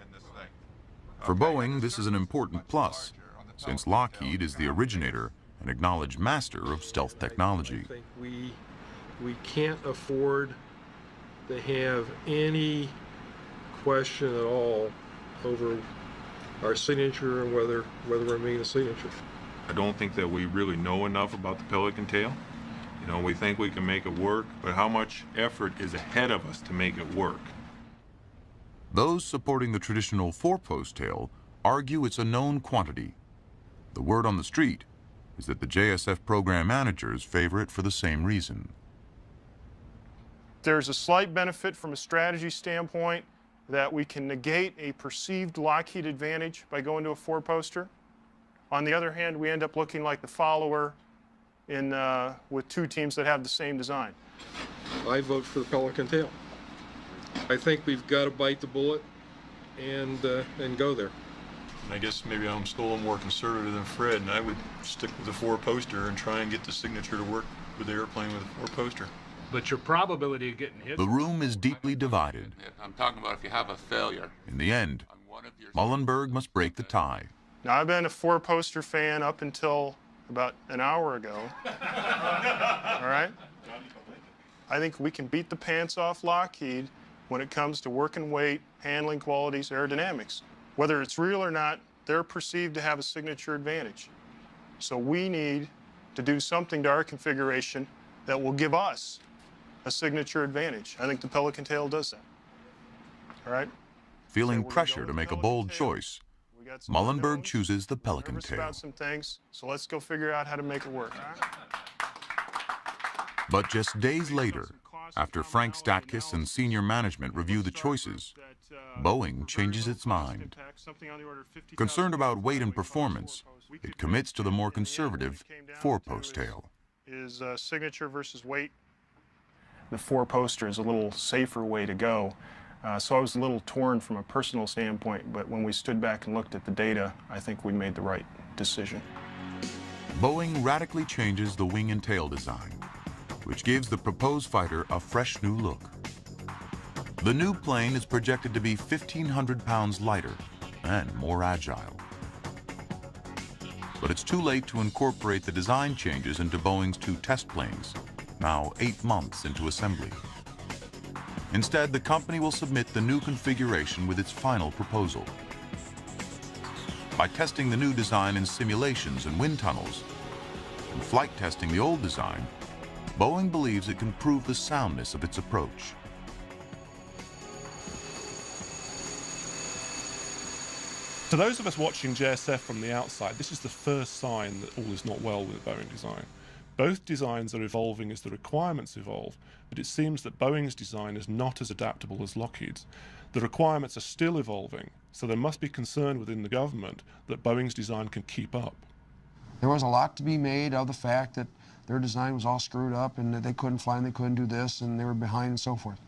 C: For Boeing, this is an important plus, since Lockheed is the originator and acknowledged master of stealth technology.
Q: I think we can't afford to have any question at all over our signature and whether we're making a signature.
O: I don't think that we really know enough about the Pelican tail. You know, we think we can make it work, but how much effort is ahead of us to make it work?
C: Those supporting the traditional 4-post tail argue it's a known quantity. The word on the street is that the JSF program managers favor it for the same reason.
H: There's a slight benefit from a strategy standpoint that we can negate a perceived Lockheed advantage by going to a 4-poster. On the other hand, we end up looking like the follower with 2 teams that have the same design.
Q: I vote for the Pelican tail. I think we've got to bite the bullet and go there.
O: And I guess maybe I'm still a little more conservative than Fred, and I would stick with the 4-poster and try and get the signature to work with the airplane with a 4-poster.
R: But your probability of getting hit...
C: The room is deeply divided.
X: I'm talking about if you have a failure.
C: In the end, Muhlenberg must break the tie.
H: Now, I've been a 4-poster fan up until about an hour ago. All right? I think we can beat the pants off Lockheed when it comes to working weight, handling qualities, aerodynamics. Whether it's real or not, they're perceived to have a signature advantage. So we need to do something to our configuration that will give us a signature advantage. I think the Pelican tail does that. All right?
C: Feeling pressure to make a bold choice, Muhlenberg chooses the Pelican tail.
H: About some things, so let's go figure out how to make it work.
C: But just days later, after Frank Statkus and senior management review the choices, Boeing changes its mind. Concerned about weight and performance, it commits to the more conservative 4-post tail.
H: Is signature versus weight. The 4-poster is a little safer way to go. So I was a little torn from a personal standpoint, but when we stood back and looked at the data, I think we made the right decision.
C: Boeing radically changes the wing and tail design, which gives the proposed fighter a fresh new look. The new plane is projected to be 1,500 pounds lighter and more agile. But it's too late to incorporate the design changes into Boeing's 2 test planes, now 8 months into assembly. Instead, the company will submit the new configuration with its final proposal. By testing the new design in simulations and wind tunnels, and flight testing the old design, Boeing believes it can prove the soundness of its approach.
D: To those of us watching JSF from the outside, this is the first sign that all is not well with Boeing design. Both designs are evolving as the requirements evolve, but it seems that Boeing's design is not as adaptable as Lockheed's. The requirements are still evolving, so there must be concern within the government that Boeing's design can keep up.
N: There was a lot to be made of the fact that their design was all screwed up and that they couldn't fly and they couldn't do this and they were behind and so forth.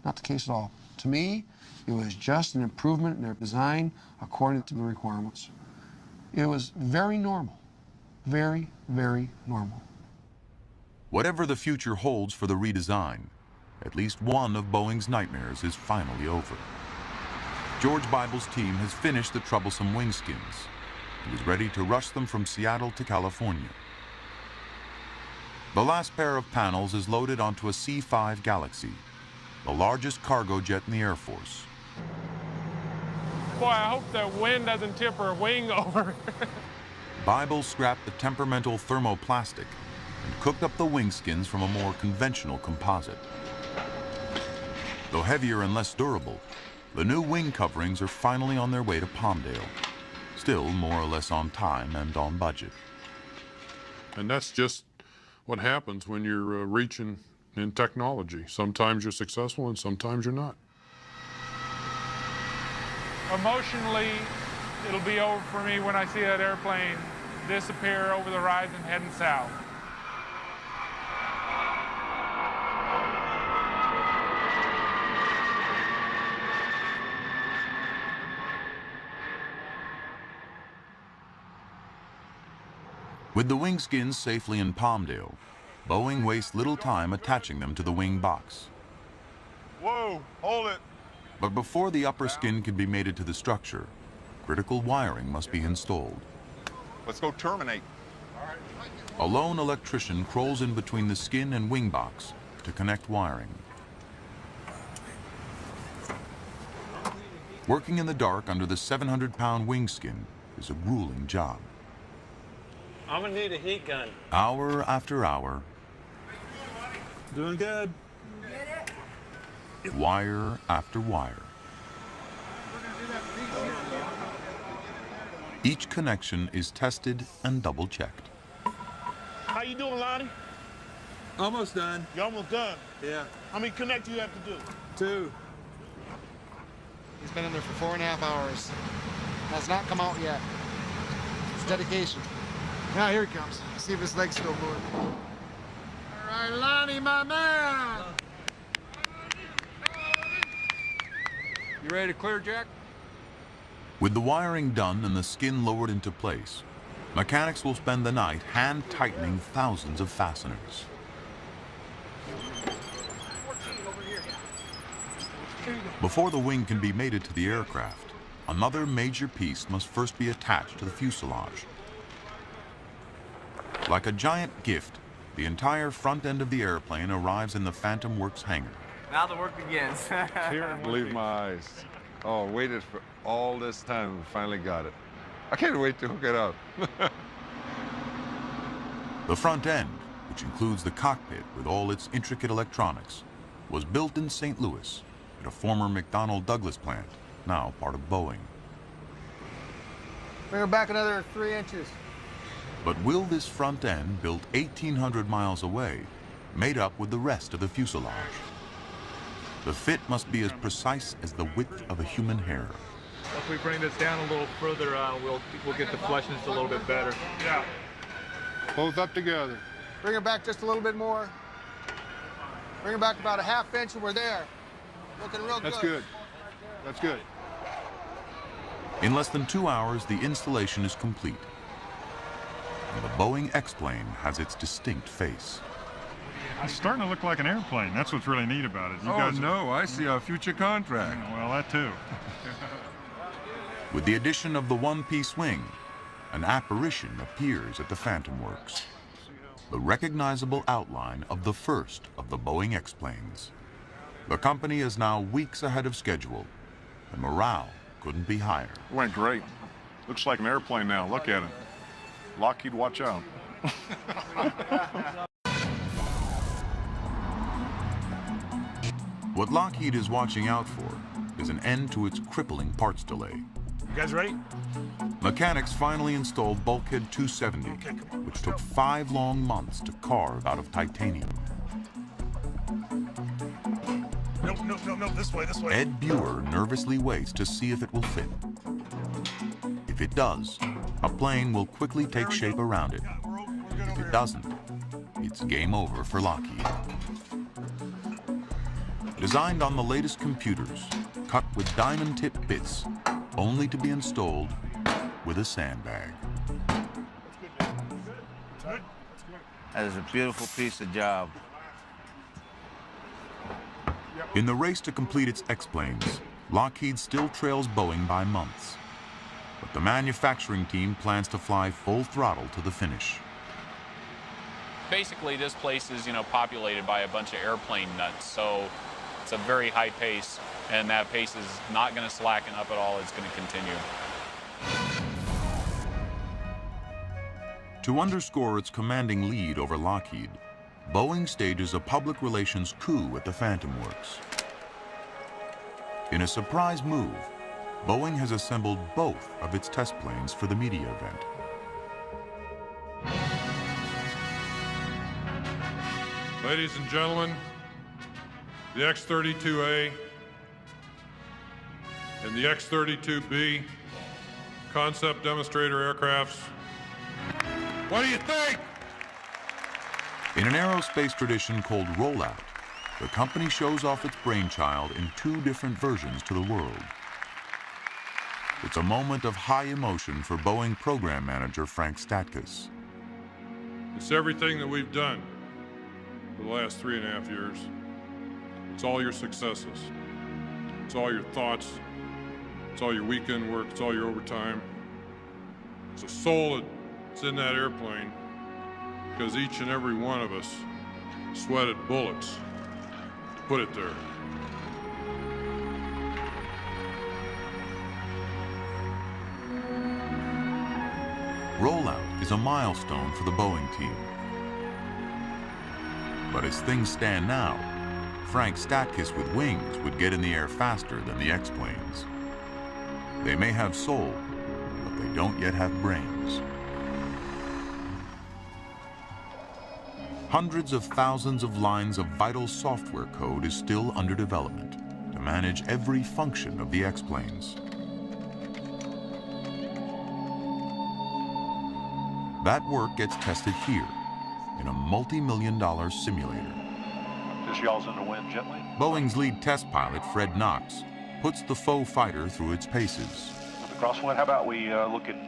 N: Not the case at all. To me, it was just an improvement in their design according to the requirements. It was very normal. Very, very normal.
C: Whatever the future holds for the redesign, at least one of Boeing's nightmares is finally over. George Bible's team has finished the troublesome wing skins and is ready to rush them from Seattle to California. The last pair of panels is loaded onto a C-5 Galaxy, the largest cargo jet in the Air Force.
A: Boy, I hope the wind doesn't tip her wing over.
C: Bible scrapped the temperamental thermoplastic and cooked up the wing skins from a more conventional composite. Though heavier and less durable, the new wing coverings are finally on their way to Palmdale, still more or less on time and on budget.
K: And that's just what happens when you're reaching in technology. Sometimes you're successful and sometimes you're not.
A: Emotionally, it'll be over for me when I see that airplane disappear over the horizon heading south.
C: With the wing skins safely in Palmdale, Boeing wastes little time attaching them to the wing box.
K: Whoa, hold it.
C: But before the upper skin can be mated to the structure, critical wiring must be installed.
K: Let's go terminate.
C: A lone electrician crawls in between the skin and wing box to connect wiring. Working in the dark under the 700-pound wing skin is a grueling job.
G: I'm gonna need a heat gun.
C: Hour after hour.
G: Doing good.
C: Wire after wire. Each connection is tested and double-checked.
G: How you doing, Lonnie? Almost done. You almost done? Yeah. How many connects do you have to do? 2.
S: He's been in there for 4.5 hours. Has not come out yet. It's dedication. Now here he comes. See if his legs still move. All right, Lonnie, my man.
G: You ready to clear, Jack?
C: With the wiring done and the skin lowered into place, mechanics will spend the night hand-tightening thousands of fasteners. Before the wing can be mated to the aircraft, another major piece must first be attached to the fuselage. Like a giant gift, the entire front end of the airplane arrives in the Phantom Works hangar.
T: Now the work begins.
P: Can't believe my eyes. Oh, waited for all this time and finally got it. I can't wait to hook it up.
C: The front end, which includes the cockpit with all its intricate electronics, was built in St. Louis at a former McDonnell Douglas plant, now part of Boeing.
S: Bring her back another 3 inches.
C: But will this front end, built 1,800 miles away, made up with the rest of the fuselage? The fit must be as precise as the width of a human hair.
R: If we bring this down a little further, we'll get the fleshiness a little bit better.
S: Yeah.
K: Both up together.
S: Bring her back just a little bit more. Bring her back about a 1/2 inch and we're there. Looking real good.
K: That's good. That's good.
C: In less than 2 hours, the installation is complete. And the Boeing X-plane has its distinct face.
U: It's starting to look like an airplane. That's what's really neat about it. You guys
Y: no, I see our future contract.
U: Well, that too.
C: With the addition of the one-piece wing, an apparition appears at the Phantom Works. The recognizable outline of the first of the Boeing X-planes. The company is now weeks ahead of schedule, and morale couldn't be higher.
Y: It went great. Looks like an airplane now. Look at it. Lockheed, watch out.
C: What Lockheed is watching out for is an end to its crippling parts delay.
G: You guys ready?
C: Mechanics finally installed Bulkhead 270, which took 5 long months to carve out of titanium.
G: No, this way.
C: Ed Buer nervously waits to see if it will fit. If it does, a plane will quickly take shape around it. If it doesn't, it's game over for Lockheed. Designed on the latest computers, cut with diamond-tipped bits, only to be installed with a sandbag.
W: That is a beautiful piece of job.
C: In the race to complete its X-planes, Lockheed still trails Boeing by months. But the manufacturing team plans to fly full throttle to the finish.
F: Basically, this place is, populated by a bunch of airplane nuts, so it's a very high pace, and that pace is not going to slacken up at all. It's going to continue.
C: To underscore its commanding lead over Lockheed, Boeing stages a public relations coup at the Phantom Works. In a surprise move, Boeing has assembled both of its test planes for the media event.
K: Ladies and gentlemen, the X-32A and the X-32B concept demonstrator aircrafts. What do you think?
C: In an aerospace tradition called rollout, the company shows off its brainchild in two different versions to the world. It's a moment of high emotion for Boeing program manager Frank Statkus.
K: It's everything that we've done for the last 3.5 years. It's all your successes. It's all your thoughts. It's all your weekend work. It's all your overtime. It's a soul that's in that airplane because each and every one of us sweated bullets to put it there.
C: Rollout is a milestone for the Boeing team. But as things stand now, Frank Statkus with wings would get in the air faster than the X-planes. They may have soul, but they don't yet have brains. Hundreds of thousands of lines of vital software code is still under development to manage every function of the X-planes. That work gets tested here in a multi-million-dollar simulator.
B: Just yaws in the wind gently.
C: Boeing's lead test pilot, Fred Knox, puts the faux fighter through its paces.
B: With the crosswind, how about we look at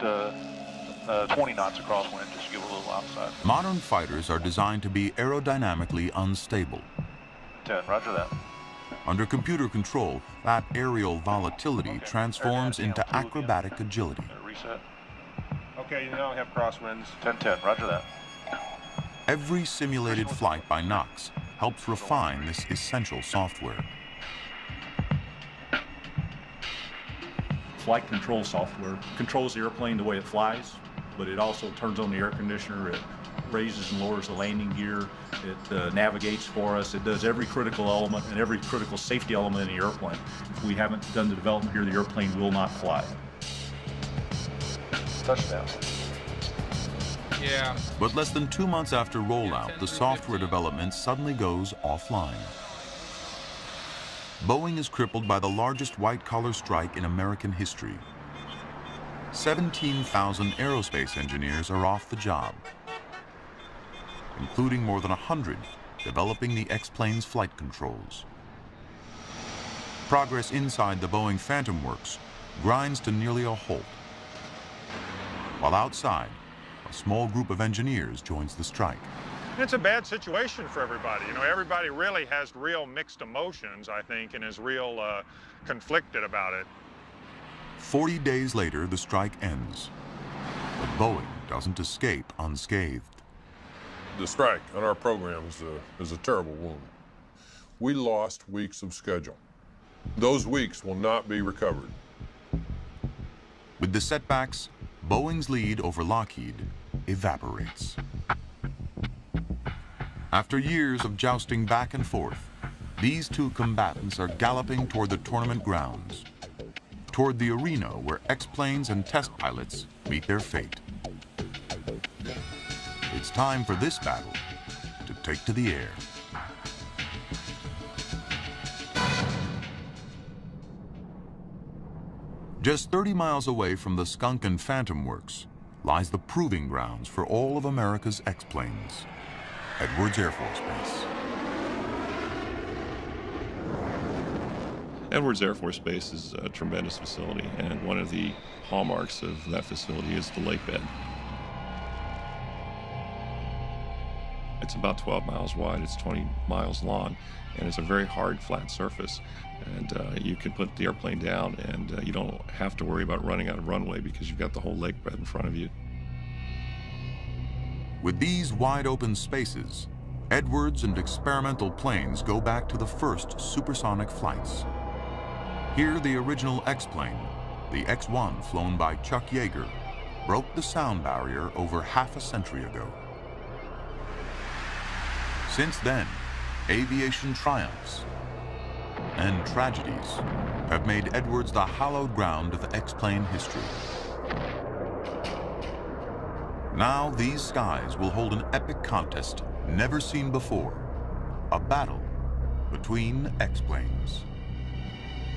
B: 20 knots of crosswind, just to give a little outside.
C: Modern fighters are designed to be aerodynamically unstable.
B: 10, roger that.
C: Under computer control, that aerial volatility transforms into acrobatic agility.
B: Reset. Okay, you now have crosswinds. 10-10, roger that.
C: Every simulated flight by Knox helps refine this essential software.
E: Flight control software controls the airplane the way it flies, but it also turns on the air conditioner, it raises and lowers the landing gear, it navigates for us, it does every critical element and every critical safety element in the airplane. If we haven't done the development here, the airplane will not fly.
B: Touchdown.
C: Yeah. But less than 2 months after rollout, the software development suddenly goes offline. Boeing is crippled by the largest white-collar strike in American history. 17,000 aerospace engineers are off the job, including more than 100 developing the X-plane's flight controls. Progress inside the Boeing Phantom Works grinds to nearly a halt, while outside, a small group of engineers joins the strike.
U: It's a bad situation for everybody. You know, everybody really has real mixed emotions, I think, and is real conflicted about it.
C: 40 days later, the strike ends, but Boeing doesn't escape unscathed.
K: The strike on our program is a terrible wound. We lost weeks of schedule. Those weeks will not be recovered.
C: With the setbacks, Boeing's lead over Lockheed evaporates. After years of jousting back and forth, these two combatants are galloping toward the tournament grounds, toward the arena where X-planes and test pilots meet their fate. It's time for this battle to take to the air. Just 30 miles away from the Skunk and Phantom Works lies the proving grounds for all of America's X-planes, Edwards Air Force Base.
D: Edwards Air Force Base is a tremendous facility, and one of the hallmarks of that facility is the lake bed.
I: It's about 12 miles wide, it's 20 miles long, and it's a very hard, flat surface. And you can put the airplane down, and you don't have to worry about running out of runway because you've got the whole lake right in front of you.
C: With these wide open spaces, Edwards and experimental planes go back to the first supersonic flights. Here, the original X-plane, the X-1 flown by Chuck Yeager, broke the sound barrier over half a century ago. Since then, aviation triumphs and tragedies have made Edwards the hallowed ground of X-plane history. Now these skies will hold an epic contest never seen before, a battle between X-planes.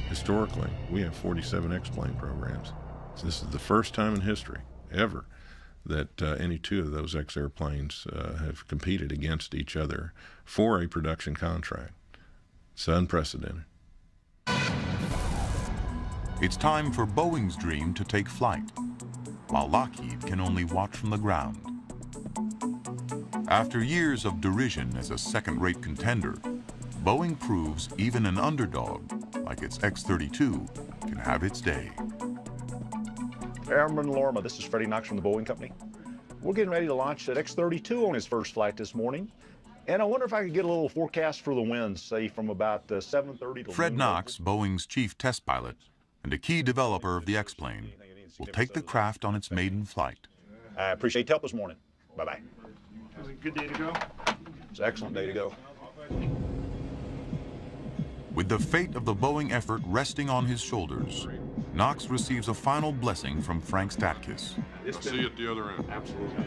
J: Historically, we have 47 X-plane programs. So this is the first time in history, ever, that any two of those X airplanes have competed against each other for a production contract. It's unprecedented.
C: It's time for Boeing's dream to take flight, while Lockheed can only watch from the ground. After years of derision as a second-rate contender, Boeing proves even an underdog, like its X-32, can have its day.
E: Airman Lorma, this is Freddie Knox from the Boeing Company. We're getting ready to launch that X-32 on its first flight this morning. And I wonder if I could get a little forecast for the winds, say from about 7:30 to
C: Fred
E: noon.
C: Knox, Boeing's chief test pilot and a key developer of the X-plane, will take the craft on its maiden flight.
E: I appreciate your help this morning. Bye-bye.
Q: It was a good day to go.
E: It's an excellent day to go.
C: With the fate of the Boeing effort resting on his shoulders, Knox receives a final blessing from Frank Statkiss.
K: I'll see you at the other end.
E: Absolutely.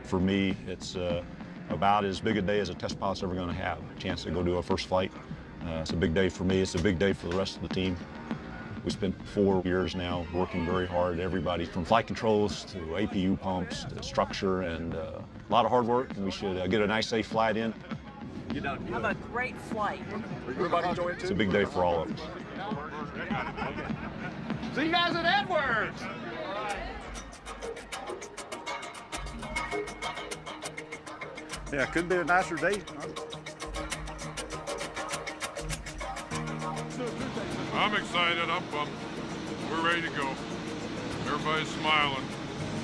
E: For me, it's about as big a day as a test pilot's ever going to have. A chance to go do our first flight. It's a big day for me. It's a big day for the rest of the team. We spent 4 years now working very hard. Everybody from flight controls to APU pumps to structure, and a lot of hard work. And we should get a nice, safe flight in.
L: Have a great flight.
E: Everybody enjoy it too? It's a big day for all of us.
G: See you guys at Edwards.
E: Yeah, couldn't be a nicer day.
K: I'm excited. I'm pumped. We're ready to go. Everybody's smiling.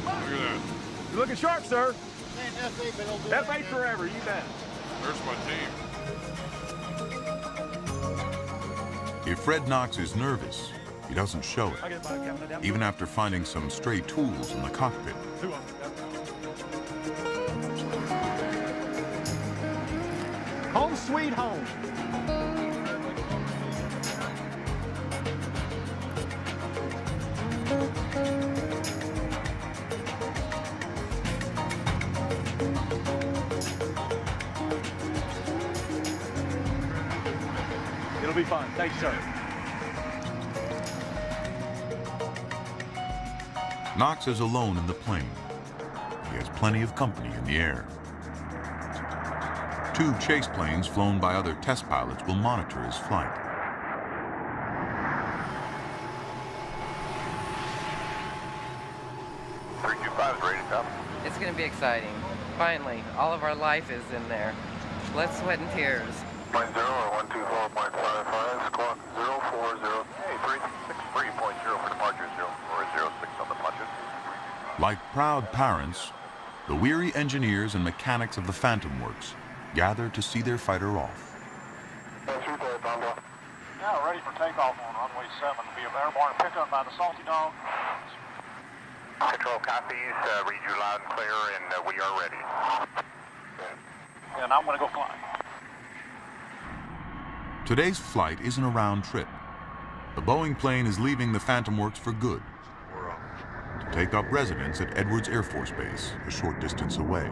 K: Look at that.
G: You're looking sharp, sir. F8 forever, you bet.
K: There's my team.
C: If Fred Knox is nervous, he doesn't show it, even after finding some stray tools in the cockpit.
G: Home sweet home. It'll be fun. Thanks, sir.
C: Knox is alone in the plane. He has plenty of company in the air. 2 chase planes flown by other test pilots will monitor his flight.
M: It's going to be exciting. Finally, all of our life is in there. Blood, sweat, and tears.
T: 0 or 124.55, squawk 040. Hey, 363.0 for departure, 0406 on the punches.
C: Like proud parents, the weary engineers and mechanics of the Phantom Works gather to see their fighter off.
T: Now ready for takeoff on runway 7 to be airborne pickup by the Salty Dog. Control copies, read you loud and clear, and we are ready. And I'm going to go fly.
C: Today's flight isn't a round trip. The Boeing plane is leaving the Phantom Works for good, to take up residence at Edwards Air Force Base, a short distance away.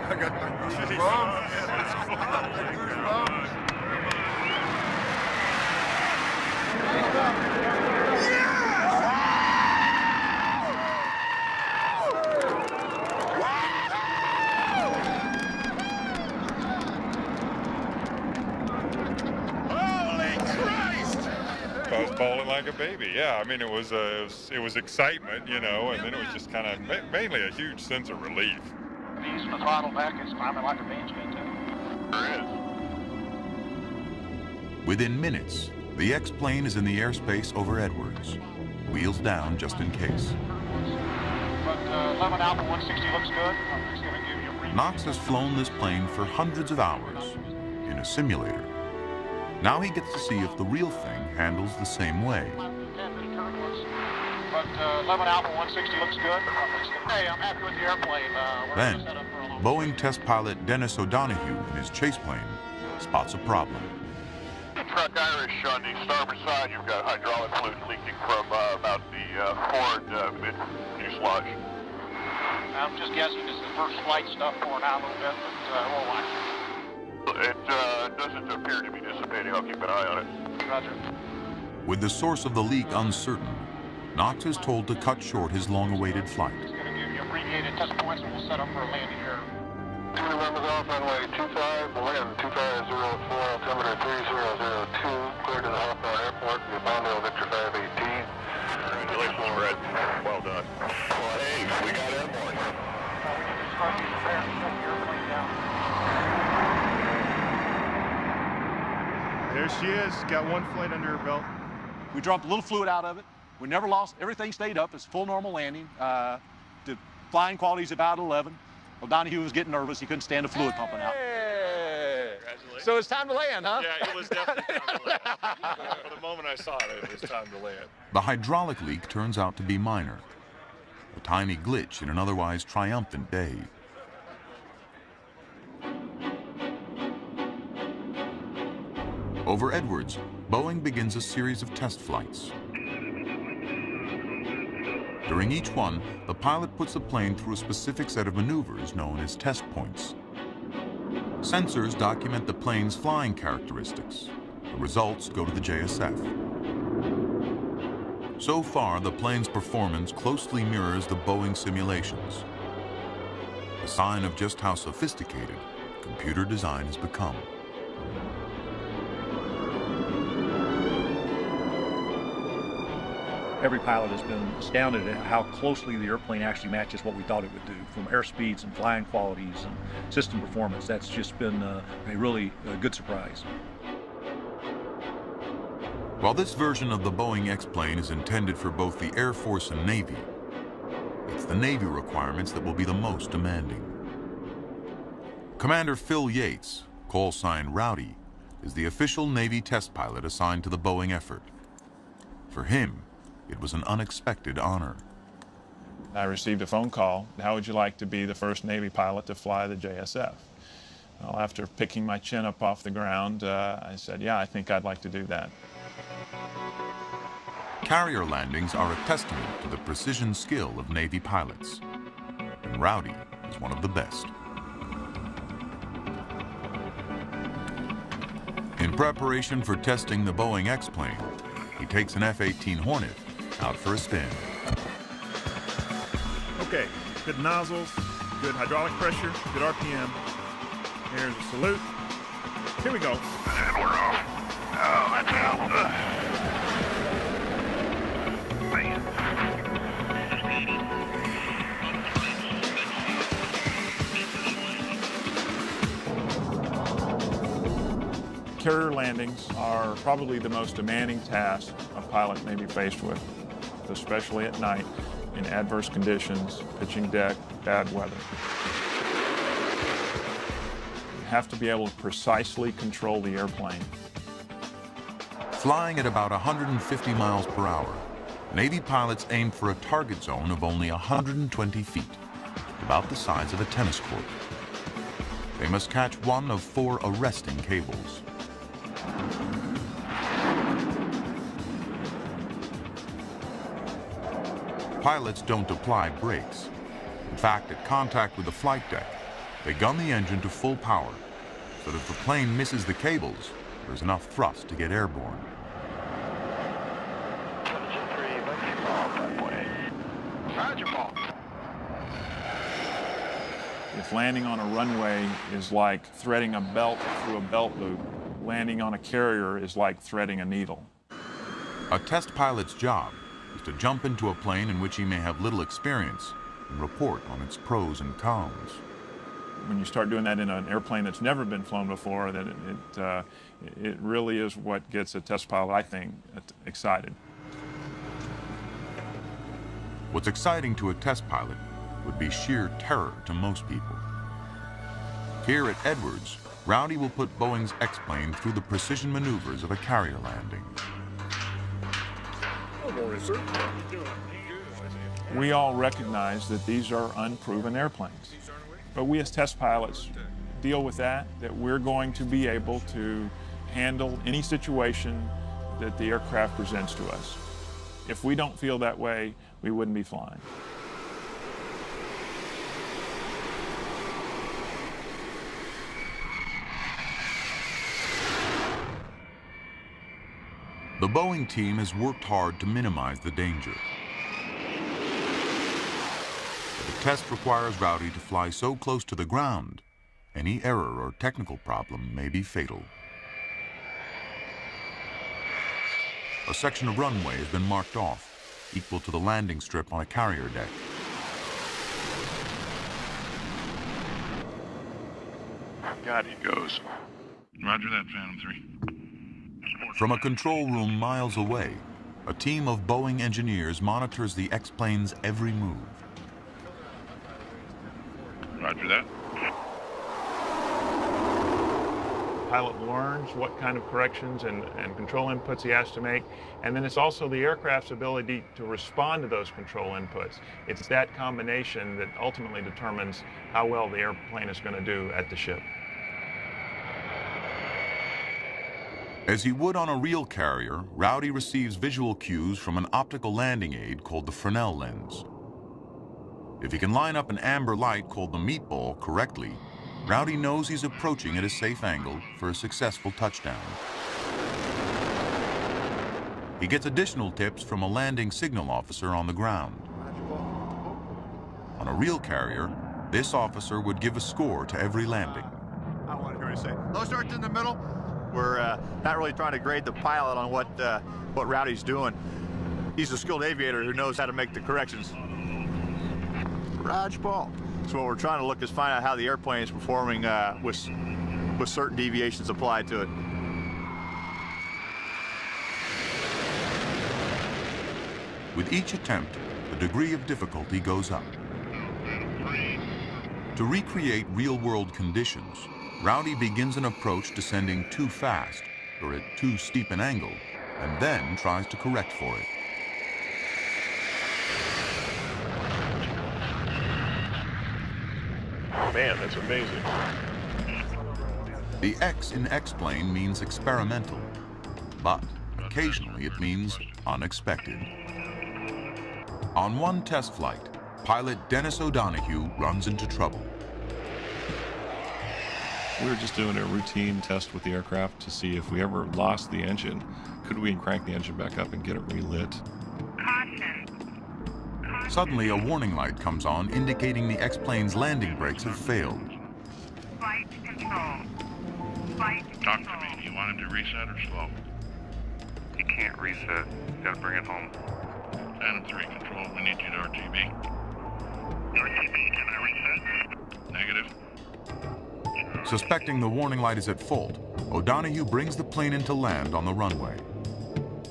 K: I got
U: I was bawling like a baby. Yeah, I mean, it was excitement, you know, and then it was just kind of mainly a huge sense of relief.
T: Easing the throttle back, it's climbing like a beach too. There is.
C: Within minutes, the X-plane is in the airspace over Edwards, wheels down just in case.
T: But 11 Alpha 160 looks good. I'm just going to give you a brief.
C: Knox has flown this plane for hundreds of hours in a simulator. Now he gets to see if the real thing handles the same way.
T: But 11 Alpha 160 looks good. Hey, I'm happy with the airplane.
C: Then, Boeing test pilot Dennis O'Donoghue in his chase plane spots a problem.
T: Truck Irish on the starboard side, you've got hydraulic fluid leaking from about the forward mid-fuselage. I'm just guessing this is the first flight stuff pouring out a little bit, but we'll watch. It doesn't appear to be dissipating. I'll keep an eye on it. Roger.
C: With the source of the leak uncertain, Knox is told to cut short his long-awaited flight.
T: Just going to give you abbreviated test points and we'll set up for a landing here. 2 numbers off, runway 25, wind 2504, altimeter 3002, cleared to the Hawthorne Airport, via Bondo Victor 518. Congratulations, Red. Well done. Well, hey, we got airborne.
H: There she is, got one flight under her belt.
N: We dropped a little fluid out of it. We never lost, everything stayed up. It's full normal landing. The flying quality's about 11. O'Donoghue was getting nervous. He couldn't stand the fluid pumping out.
H: Congratulations.
N: So it's time to land, huh?
H: Yeah, it was definitely time to land. For the moment I saw it, it was time to land.
C: The hydraulic leak turns out to be minor, a tiny glitch in an otherwise triumphant day. Over Edwards, Boeing begins a series of test flights. During each one, the pilot puts the plane through a specific set of maneuvers known as test points. Sensors document the plane's flying characteristics. The results go to the JSF. So far, the plane's performance closely mirrors the Boeing simulations, a sign of just how sophisticated computer design has become.
E: Every pilot has been astounded at how closely the airplane actually matches what we thought it would do, from air speeds and flying qualities and system performance. That's just been a really good surprise.
C: While this version of the Boeing X-plane is intended for both the Air Force and Navy, it's the Navy requirements that will be the most demanding. Commander Phil Yates, call sign Rowdy, is the official Navy test pilot assigned to the Boeing effort. For him, it was an unexpected honor.
U: I received a phone call. How would you like to be the first Navy pilot to fly the JSF? Well, after picking my chin up off the ground, I said, yeah, I think I'd like to do that.
C: Carrier landings are a testament to the precision skill of Navy pilots, and Rowdy is one of the best. In preparation for testing the Boeing X-plane, he takes an F-18 Hornet out for a spin.
H: Okay, good nozzles, good hydraulic pressure, good RPM. Here's a salute. Here we go.
T: And we're off. Oh, that's out. Man.
U: Carrier landings are probably the most demanding task a pilot may be faced with, especially at night in adverse conditions, pitching deck, bad weather. You have to be able to precisely control the airplane.
C: Flying at about 150 miles per hour, Navy pilots aim for a target zone of only 120 feet, about the size of a tennis court. They must catch one of 4 arresting cables. Pilots don't apply brakes. In fact, at contact with the flight deck, they gun the engine to full power, so that if the plane misses the cables, there's enough thrust to get airborne.
U: If landing on a runway is like threading a belt through a belt loop, landing on a carrier is like threading a needle.
C: A test pilot's job is to jump into a plane in which he may have little experience and report on its pros and cons.
U: When you start doing that in an airplane that's never been flown before, that it really is what gets a test pilot, I think, excited.
C: What's exciting to a test pilot would be sheer terror to most people. Here at Edwards, Rowdy will put Boeing's X-plane through the precision maneuvers of a carrier landing.
U: Good morning, sir. How you doing? We all recognize that these are unproven airplanes. But we as test pilots deal with that we're going to be able to handle any situation that the aircraft presents to us. If we don't feel that way, we wouldn't be flying.
C: The Boeing team has worked hard to minimize the danger. The test requires Rowdy to fly so close to the ground, any error or technical problem may be fatal. A section of runway has been marked off, equal to the landing strip on a carrier deck.
T: God, he goes. Roger that, Phantom 3.
C: From a control room miles away, a team of Boeing engineers monitors the X-plane's every move.
T: Roger that.
U: Pilot learns what kind of corrections and control inputs he has to make, and then it's also the aircraft's ability to respond to those control inputs. It's that combination that ultimately determines how well the airplane is going to do at the ship.
C: As he would on a real carrier, Rowdy receives visual cues from an optical landing aid called the Fresnel lens. If he can line up an amber light called the meatball correctly, Rowdy knows he's approaching at a safe angle for a successful touchdown. He gets additional tips from a landing signal officer on the ground. On a real carrier, this officer would give a score to every landing.
A: I don't want to hear what you say. Low starts in the middle. We're not really trying to grade the pilot on what Rowdy's doing. He's a skilled aviator who knows how to make the corrections. Raj Paul. So what we're trying to look is find out how the airplane is performing with certain deviations applied to it.
C: With each attempt, the degree of difficulty goes up. To recreate real-world conditions, Rowdy begins an approach descending too fast or at too steep an angle, and then tries to correct for it.
I: Man, that's amazing.
C: The X in X-plane means experimental, but occasionally it means unexpected. On one test flight, pilot Dennis O'Donoghue runs into trouble.
I: We were just doing a routine test with the aircraft to see if we ever lost the engine, could we crank the engine back up and get it relit?
C: Suddenly, a warning light comes on indicating the X-plane's landing brakes have failed.
T: Flight control. Flight control. Talk to me. You want him to reset or slow? He can't reset. You gotta bring it home. Phantom 3 control. We need you to RTB. RTB, can I reset? Negative.
C: Suspecting the warning light is at fault, O'Donoghue brings the plane into land on the runway.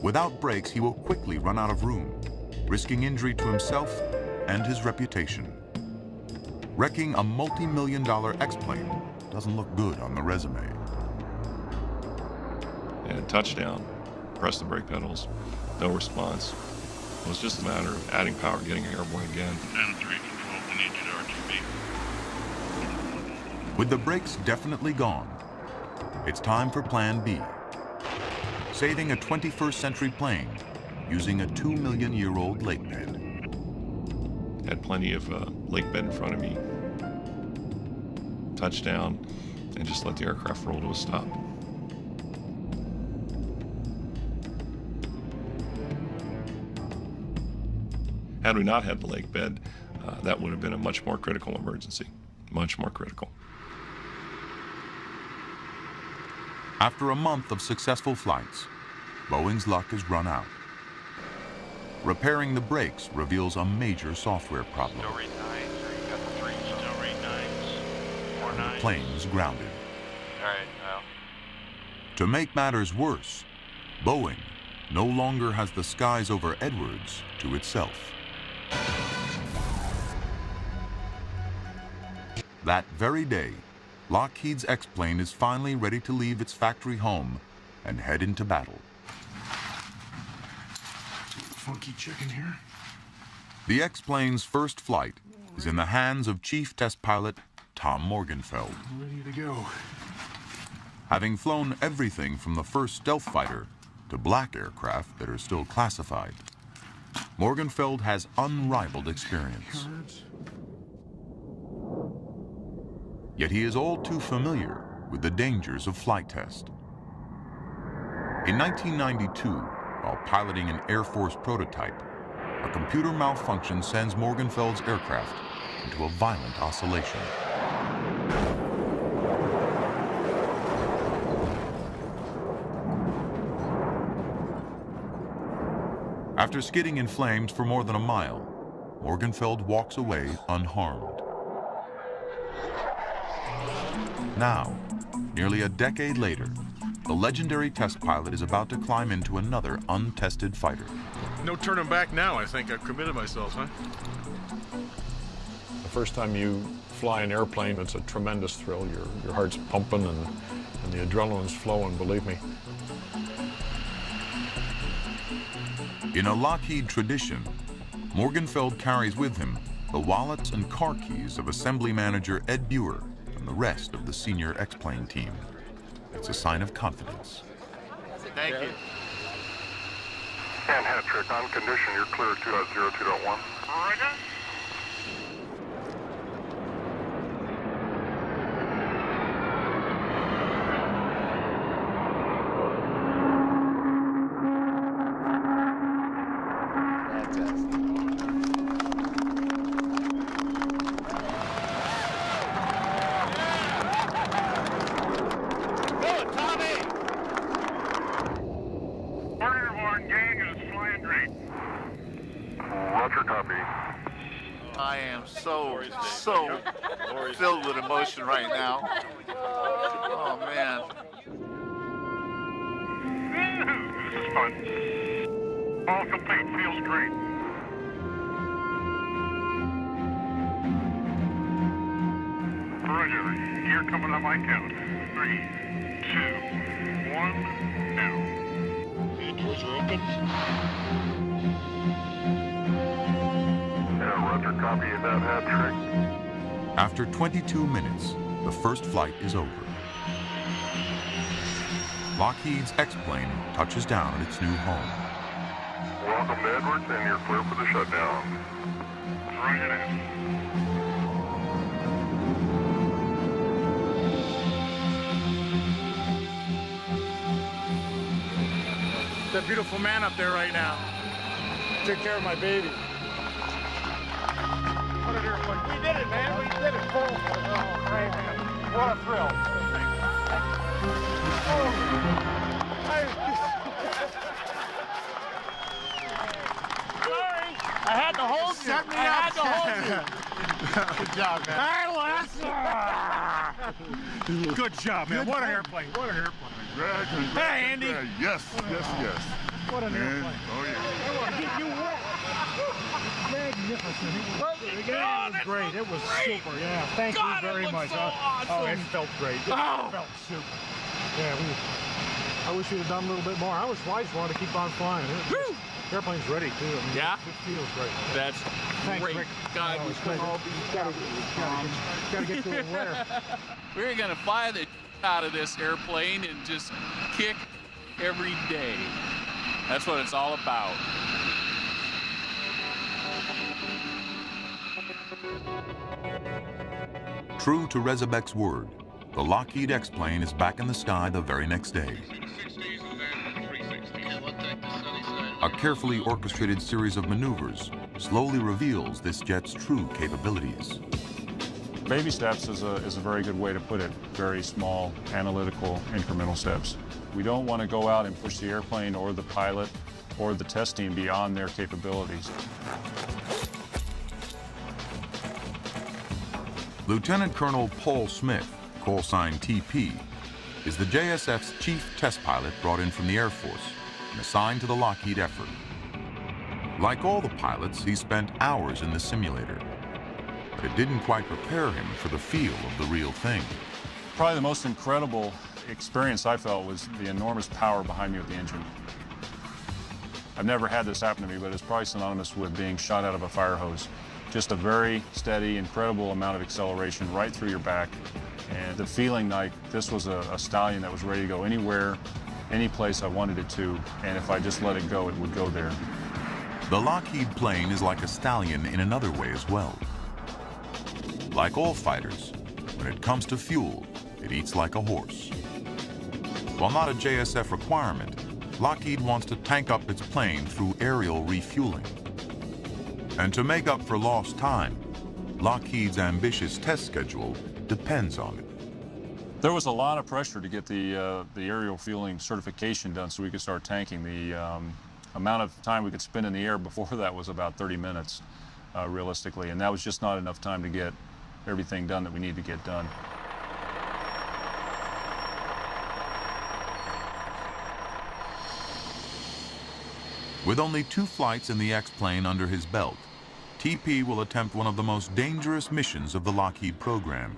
C: Without brakes, he will quickly run out of room, risking injury to himself and his reputation. Wrecking a multi-million-dollar X-plane doesn't look good on the resume.
I: And touchdown, press the brake pedals, no response. It was just a matter of adding power, getting airborne again.
T: Phantom 3 control, we need you to RTB.
C: With the brakes definitely gone, it's time for Plan B. Saving a 21st century plane using a 2-million-year-old lake bed.
I: Had plenty of lake bed in front of me. Touchdown, and just let the aircraft roll to a stop. Had we not had the lake bed, that would have been a much more critical emergency. Much more critical.
C: After a month of successful flights, Boeing's luck has run out. repairing the brakes reveals a major software problem.
O: Still read 9, so you got the 3. Still read 9s. More 9s.
C: The plane's grounded.
O: All right, well.
C: To make matters worse, Boeing no longer has the skies over Edwards to itself. That very day, Lockheed's X-plane is finally ready to leave its factory home and head into battle.
P: Funky chicken here.
C: The X-plane's first flight is in the hands of Chief Test Pilot Tom Morgenfeld.
P: Ready to go.
C: Having flown everything from the first stealth fighter to black aircraft that are still classified, Morgenfeld has unrivaled experience. Yet he is all too familiar with the dangers of flight test. In 1992, while piloting an Air Force prototype, a computer malfunction sends Morgenfeld's aircraft into a violent oscillation. After skidding in flames for more than a mile, Morgenfeld walks away unharmed. Now, nearly a decade later, the legendary test pilot is about to climb into another untested fighter.
P: No turning back now. I think I've committed myself, huh?
R: The first time you fly an airplane, it's a tremendous thrill. Your heart's pumping and the adrenaline's flowing, believe me.
C: In a Lockheed tradition, Morgenfeld carries with him the wallets and car keys of Assembly Manager Ed Buer and the rest of the senior X-plane team. It's a sign of confidence.
T: Thank you. And hat trick, on condition, you're clear 2.02.1. Roger.
A: So filled with emotion right now. Oh, man.
T: This is fun. All complete, feels great. Roger, you're coming on my count. 3, 2, 1, now. The doors are open. Roger, copy that hat trick.
C: After 22 minutes, the first flight is over. Lockheed's X-plane touches down at its new home.
T: Welcome to Edwards, and you're clear for the shutdown. Roger that.
P: That beautiful man up there right now. Take care of my baby.
T: We did it, man. We did it. Oh, great, man. What a thrill.
P: Sorry. I had to hold you.
T: Set me
P: I
T: up.
P: had to hold you.
T: Good job, man.
P: Good job, man. What an airplane. What an airplane. Hey, Andy.
T: Yes, yes.
P: What an airplane.
T: Oh, yeah.
P: I want to get you wet. Magnificent. It was great. It was super. Yeah. Thank you very much.
G: So awesome.
P: Oh, it felt great. It felt super. Yeah. I wish we'd have done a little bit more. I just wanted to keep on flying. Airplane's ready too. I mean,
F: Yeah?
P: It feels great.
F: That's
P: Thanks,
F: great.
P: Rick.
F: God,
P: we could all be gotta get to the winner.
F: We're gonna fly the out of this airplane and just kick every day. That's what it's all about.
C: True to Rezebek's word, the Lockheed X-plane is back in the sky the very next day. A carefully orchestrated series of maneuvers slowly reveals this jet's true capabilities.
U: Baby steps is a very good way to put it. Very small, analytical, incremental steps. We don't want to go out and push the airplane or the pilot
R: or the testing beyond their capabilities.
C: Lieutenant Colonel Paul Smith, call sign TP, is the JSF's chief test pilot brought in from the Air Force and assigned to the Lockheed effort. Like all the pilots, he spent hours in the simulator, but it didn't quite prepare him for the feel of the real thing.
R: Probably the most incredible experience I felt was the enormous power behind me with the engine. I've never had this happen to me, but it's probably synonymous with being shot out of a fire hose. Just a very steady, incredible amount of acceleration right through your back, and the feeling like this was a stallion that was ready to go anywhere, any place I wanted it to, and if I just let it go, it would go there.
C: The Lockheed plane is like a stallion in another way as well. Like all fighters, when it comes to fuel, it eats like a horse. While not a JSF requirement, Lockheed wants to tank up its plane through aerial refueling. And to make up for lost time, Lockheed's ambitious test schedule depends on it.
R: There was a lot of pressure to get the aerial fueling certification done so we could start tanking. The amount of time we could spend in the air before that was about 30 minutes, realistically, and that was just not enough time to get everything done that we need to get done.
C: With only 2 flights in the X-plane under his belt, TP will attempt one of the most dangerous missions of the Lockheed program.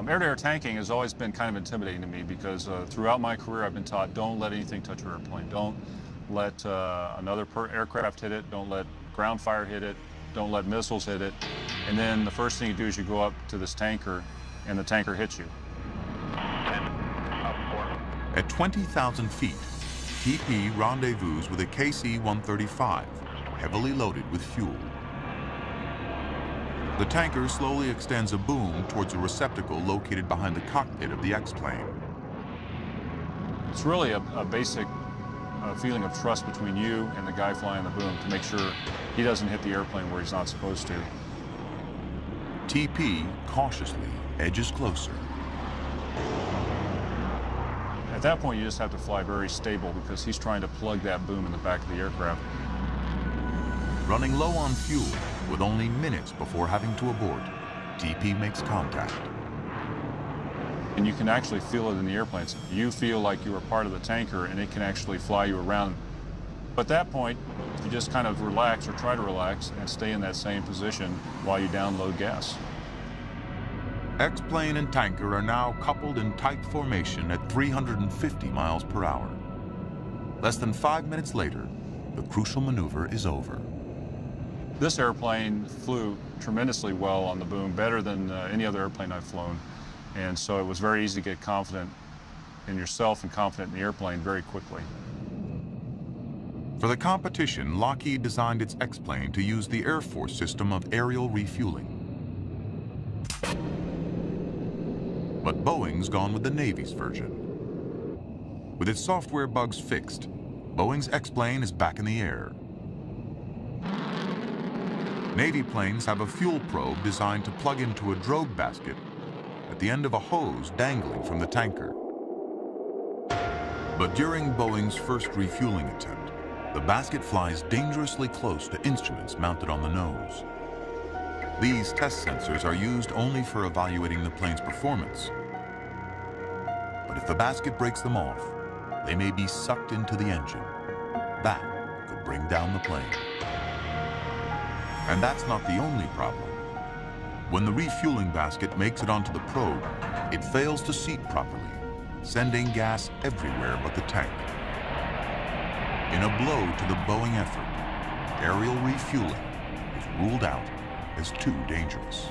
R: Air-to-air tanking has always been kind of intimidating to me because throughout my career I've been taught don't let anything touch your airplane. Don't let another aircraft hit it. Don't let ground fire hit it. Don't let missiles hit it. And then the first thing you do is you go up to this tanker and the tanker hits you.
C: At 20,000 feet, TP rendezvous with a KC-135, heavily loaded with fuel. The tanker slowly extends a boom towards a receptacle located behind the cockpit of the X-plane.
R: It's really a basic feeling of trust between you and the guy flying the boom to make sure he doesn't hit the airplane where he's not supposed to.
C: TP cautiously edges closer.
R: At that point, you just have to fly very stable because he's trying to plug that boom in the back of the aircraft.
C: Running low on fuel, with only minutes before having to abort, TP makes contact.
R: And you can actually feel it in the airplanes. You feel like you are part of the tanker and it can actually fly you around. But at that point, you just kind of relax or try to relax and stay in that same position while you download gas.
C: X-plane and tanker are now coupled in tight formation at 350 miles per hour. Less than 5 minutes later, the crucial maneuver is over.
R: This airplane flew tremendously well on the boom, better than any other airplane I've flown. And so it was very easy to get confident in yourself and confident in the airplane very quickly.
C: For the competition, Lockheed designed its X-plane to use the Air Force system of aerial refueling. But Boeing's gone with the Navy's version. With its software bugs fixed, Boeing's X-plane is back in the air. Navy planes have a fuel probe designed to plug into a drogue basket at the end of a hose dangling from the tanker. But during Boeing's first refueling attempt, the basket flies dangerously close to instruments mounted on the nose. These test sensors are used only for evaluating the plane's performance. But if the basket breaks them off, they may be sucked into the engine. That could bring down the plane. And that's not the only problem. When the refueling basket makes it onto the probe, it fails to seat properly, sending gas everywhere but the tank. In a blow to the Boeing effort, aerial refueling is ruled out as too dangerous.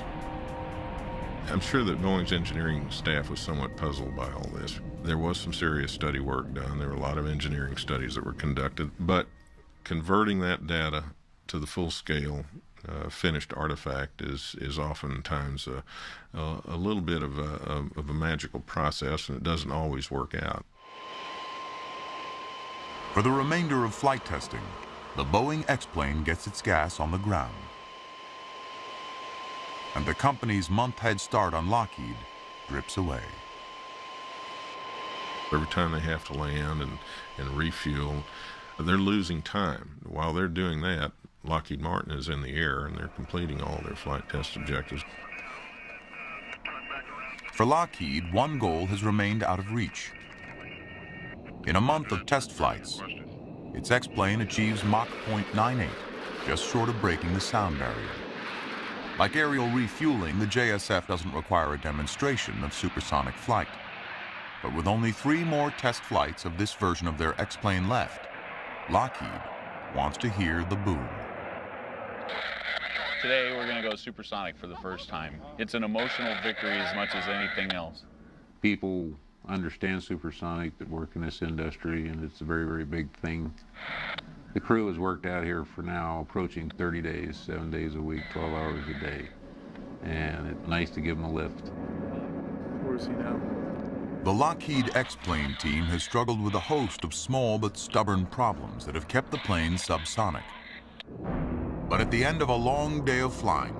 J: I'm sure that Boeing's engineering staff was somewhat puzzled by all this. There was some serious study work done. There were a lot of engineering studies that were conducted, but converting that data to the full-scale finished artifact is oftentimes a little bit of a magical process, and it doesn't always work out.
C: For the remainder of flight testing, the Boeing X-plane gets its gas on the ground. And the company's month head start on Lockheed drips away.
J: Every time they have to land and refuel, they're losing time. While they're doing that, Lockheed Martin is in the air and they're completing all their flight test objectives.
C: For Lockheed, one goal has remained out of reach. In a month of test flights, its X-plane achieves Mach 0.98, just short of breaking the sound barrier. Like aerial refueling, the JSF doesn't require a demonstration of supersonic flight. But with only 3 more test flights of this version of their X-plane left, Lockheed wants to hear the boom.
S: Today we're going to go supersonic for the first time. It's an emotional victory as much as anything else.
V: People understand supersonic that work in this industry, and it's a very, very big thing. The crew has worked out here for now approaching 30 days, 7 days a week, 12 hours a day. And it's nice to give them a lift.
U: Where is he now?
C: The Lockheed X-plane team has struggled with a host of small but stubborn problems that have kept the plane subsonic. But at the end of a long day of flying,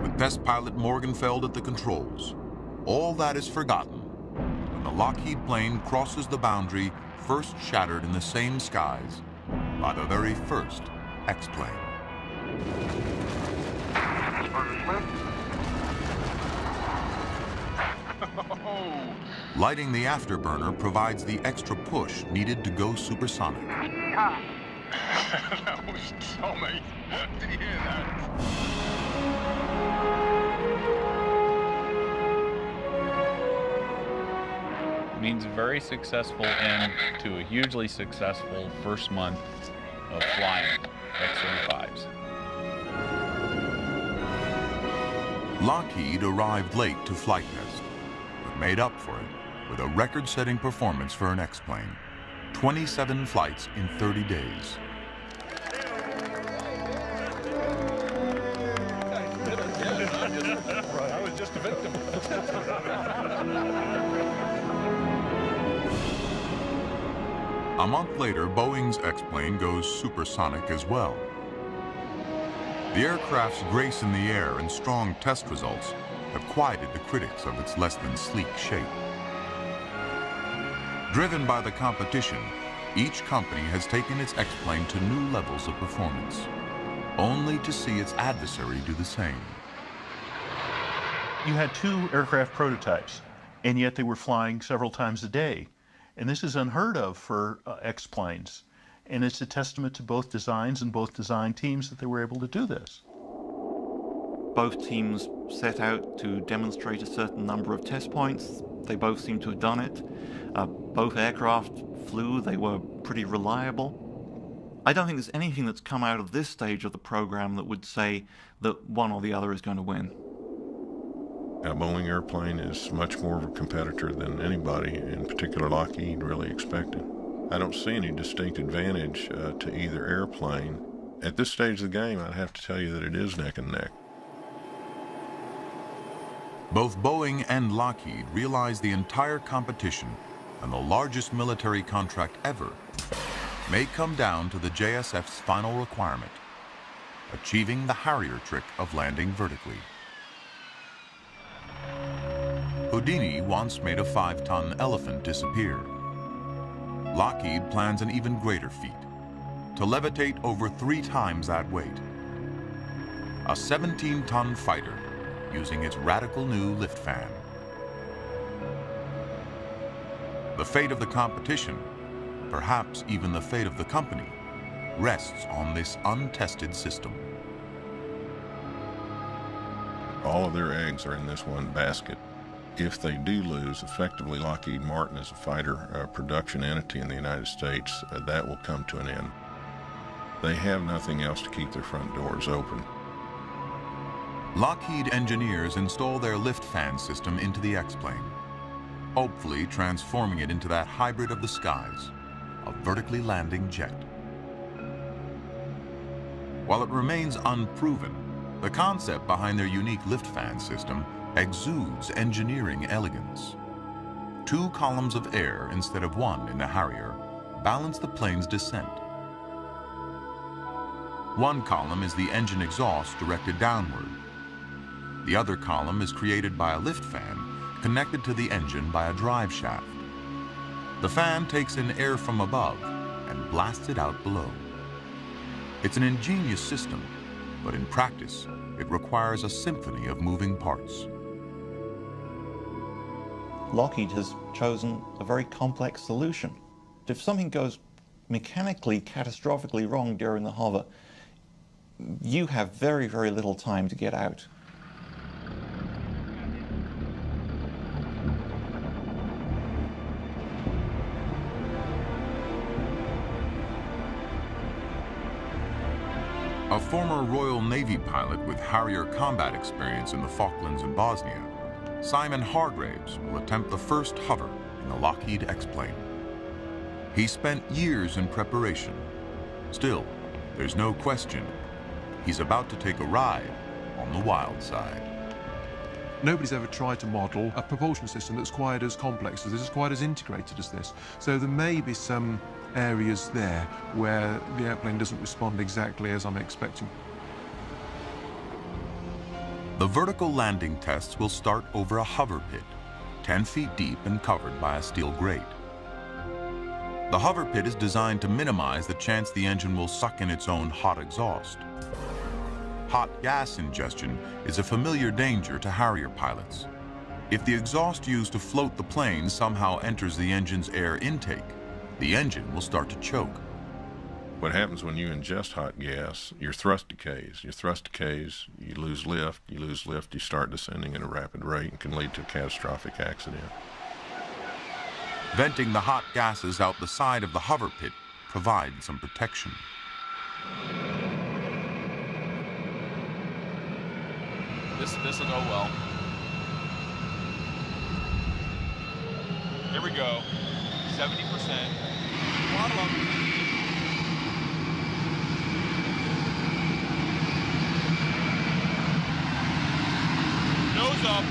C: with test pilot Morgenfeld at the controls, all that is forgotten when the Lockheed plane crosses the boundary first shattered in the same skies by the very first X-plane. Lighting the afterburner provides the extra push needed to go supersonic.
T: That was Tommy. Did you hear that?
S: It means a very successful end to a hugely successful first month of flying X-35s.
C: Lockheed arrived late to flight test, but made up for it with a record-setting performance for an X-plane. 27 flights in 30 days.
N: I was just a victim.
C: A month later, Boeing's X-plane goes supersonic as well. The aircraft's grace in the air and strong test results have quieted the critics of its less than sleek shape. Driven by the competition, each company has taken its X-plane to new levels of performance, only to see its adversary do the same.
W: You had 2 aircraft prototypes, and yet they were flying several times a day. And this is unheard of for X-planes. And it's a testament to both designs and both design teams that they were able to do this.
X: Both teams set out to demonstrate a certain number of test points. They both seem to have done it. Both aircraft flew. They were pretty reliable. I don't think there's anything that's come out of this stage of the program that would say that one or the other is going to win.
J: A Boeing airplane is much more of a competitor than anybody, in particular Lockheed, really expected. I don't see any distinct advantage to either airplane. At this stage of the game, I'd have to tell you that it is neck and neck.
C: Both Boeing and Lockheed realize the entire competition and the largest military contract ever may come down to the JSF's final requirement, achieving the Harrier trick of landing vertically. Houdini once made a 5-ton elephant disappear. Lockheed plans an even greater feat, to levitate over 3 times that weight. A 17-ton fighter using its radical new lift fan. The fate of the competition, perhaps even the fate of the company, rests on this untested system.
J: All of their eggs are in this one basket. If they do lose, effectively Lockheed Martin is a fighter production entity in the United States. That will come to an end. They have nothing else to keep their front doors open.
C: Lockheed engineers install their lift fan system into the X-plane, hopefully transforming it into that hybrid of the skies, a vertically landing jet. While it remains unproven, the concept behind their unique lift fan system exudes engineering elegance. 2 columns of air instead of 1 in the Harrier balance the plane's descent. One column is the engine exhaust directed downward. The other column is created by a lift fan connected to the engine by a drive shaft. The fan takes in air from above and blasts it out below. It's an ingenious system, but in practice, it requires a symphony of moving parts.
X: Lockheed has chosen a very complex solution. If something goes mechanically, catastrophically wrong during the hover, you have very, very little time to get out.
C: A former Royal Navy pilot with Harrier combat experience in the Falklands and Bosnia, Simon Hargraves will attempt the first hover in the Lockheed X-plane. He spent years in preparation. Still, there's no question, he's about to take a ride on the wild side.
B: Nobody's ever tried to model a propulsion system that's quite as complex as this, quite as integrated as this. So there may be some areas there where the airplane doesn't respond exactly as I'm expecting.
C: The vertical landing tests will start over a hover pit, 10 feet deep and covered by a steel grate. The hover pit is designed to minimize the chance the engine will suck in its own hot exhaust. Hot gas ingestion is a familiar danger to Harrier pilots. If the exhaust used to float the plane somehow enters the engine's air intake, the engine will start to choke.
J: What happens when you ingest hot gas, your thrust decays. Your thrust decays, you lose lift, you start descending at a rapid rate and can lead to a catastrophic accident.
C: Venting the hot gases out the side of the hover pit provides some protection.
F: This will go well. Here we go. 70%. Throttle up. Nose up.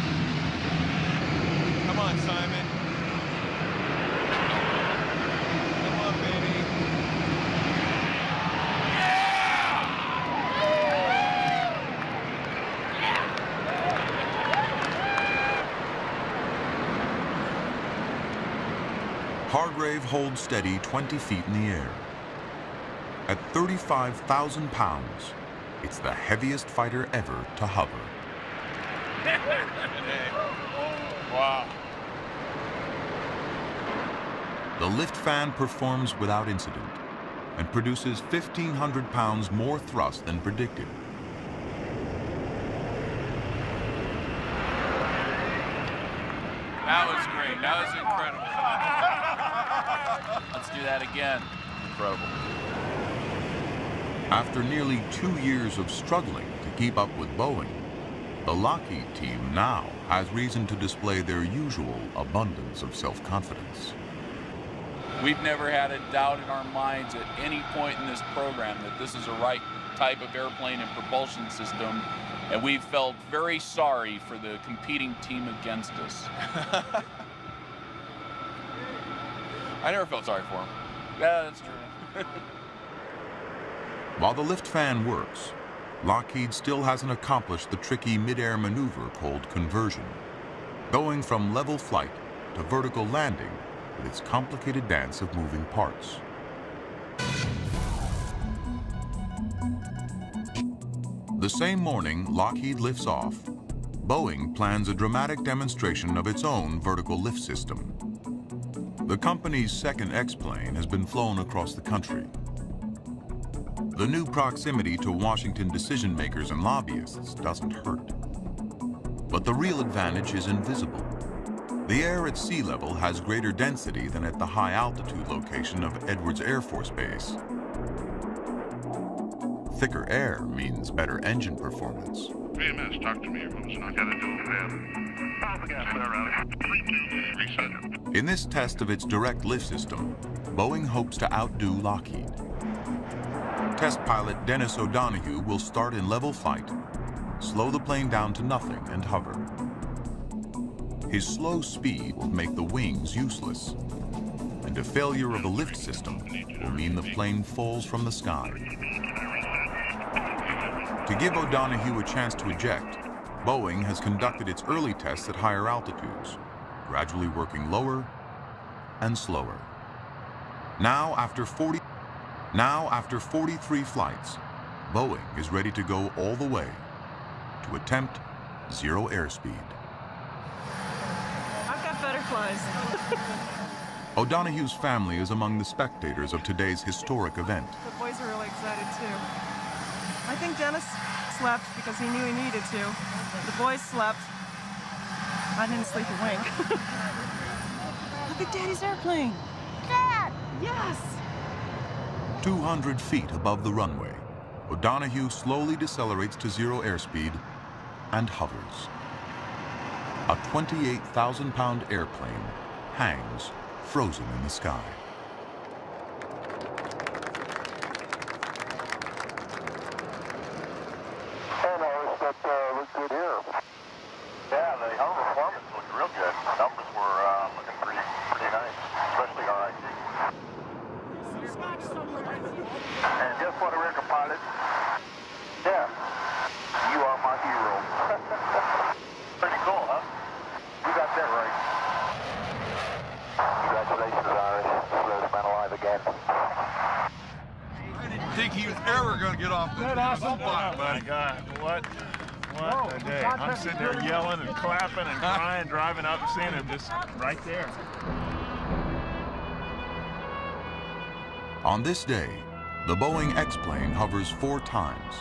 F: Come on, Simon. Come on, baby.
C: Hargrave holds steady 20 feet in the air. At 35,000 pounds, it's the heaviest fighter ever to hover.
F: Wow.
C: The lift fan performs without incident and produces 1,500 pounds more thrust than predicted.
F: That was great. That was incredible. Let's do that again. Incredible.
C: After nearly 2 years of struggling to keep up with Boeing, the Lockheed team now has reason to display their usual abundance of self-confidence.
F: We've never had a doubt in our minds at any point in this program that this is the right type of airplane and propulsion system, and we felt very sorry for the competing team against us. I never felt sorry for him. Yeah, that's true.
C: While the lift fan works, Lockheed still hasn't accomplished the tricky mid-air maneuver called conversion, going from level flight to vertical landing with its complicated dance of moving parts. The same morning Lockheed lifts off, Boeing plans a dramatic demonstration of its own vertical lift system. The company's second X-plane has been flown across the country. The new proximity to Washington decision-makers and lobbyists doesn't hurt. But the real advantage is invisible. The air at sea level has greater density than at the high-altitude location of Edwards Air Force Base. Thicker air means better engine performance.
O: VMS, talk to me. I gotta do it fast.
C: In this test of its direct lift system, Boeing hopes to outdo Lockheed. Test pilot Dennis O'Donoghue will start in level flight, slow the plane down to nothing and hover. His slow speed will make the wings useless, and a failure of the lift system will mean the plane falls from the sky. To give O'Donoghue a chance to eject, Boeing has conducted its early tests at higher altitudes, gradually working lower and slower. Now, after 43 flights, Boeing is ready to go all the way to attempt zero airspeed.
D: I've got butterflies.
C: O'Donoghue's family is among the spectators of today's historic event.
D: The boys are really excited too. I think Dennis slept because he knew he needed to. The boys slept. I didn't sleep a wink. Look at Daddy's airplane. Dad! Yes!
C: 200 feet above the runway, O'Donoghue slowly decelerates to zero airspeed and hovers. A 28,000-pound airplane hangs frozen in the sky.
T: Looks good here. Yeah, the hover performance looked real good. Numbers were looking pretty nice, especially RIC. And guess what, American pilot? Yeah, you are my hero. Pretty cool, huh? You got that right. Congratulations, Irish. Slowest man alive again.
L: I didn't think he was ever going to get off the
H: Oh my God, what a day. I'm sitting there yelling and clapping and crying, driving up, seeing him just right there.
C: On this day, the Boeing X-plane hovers 4 times,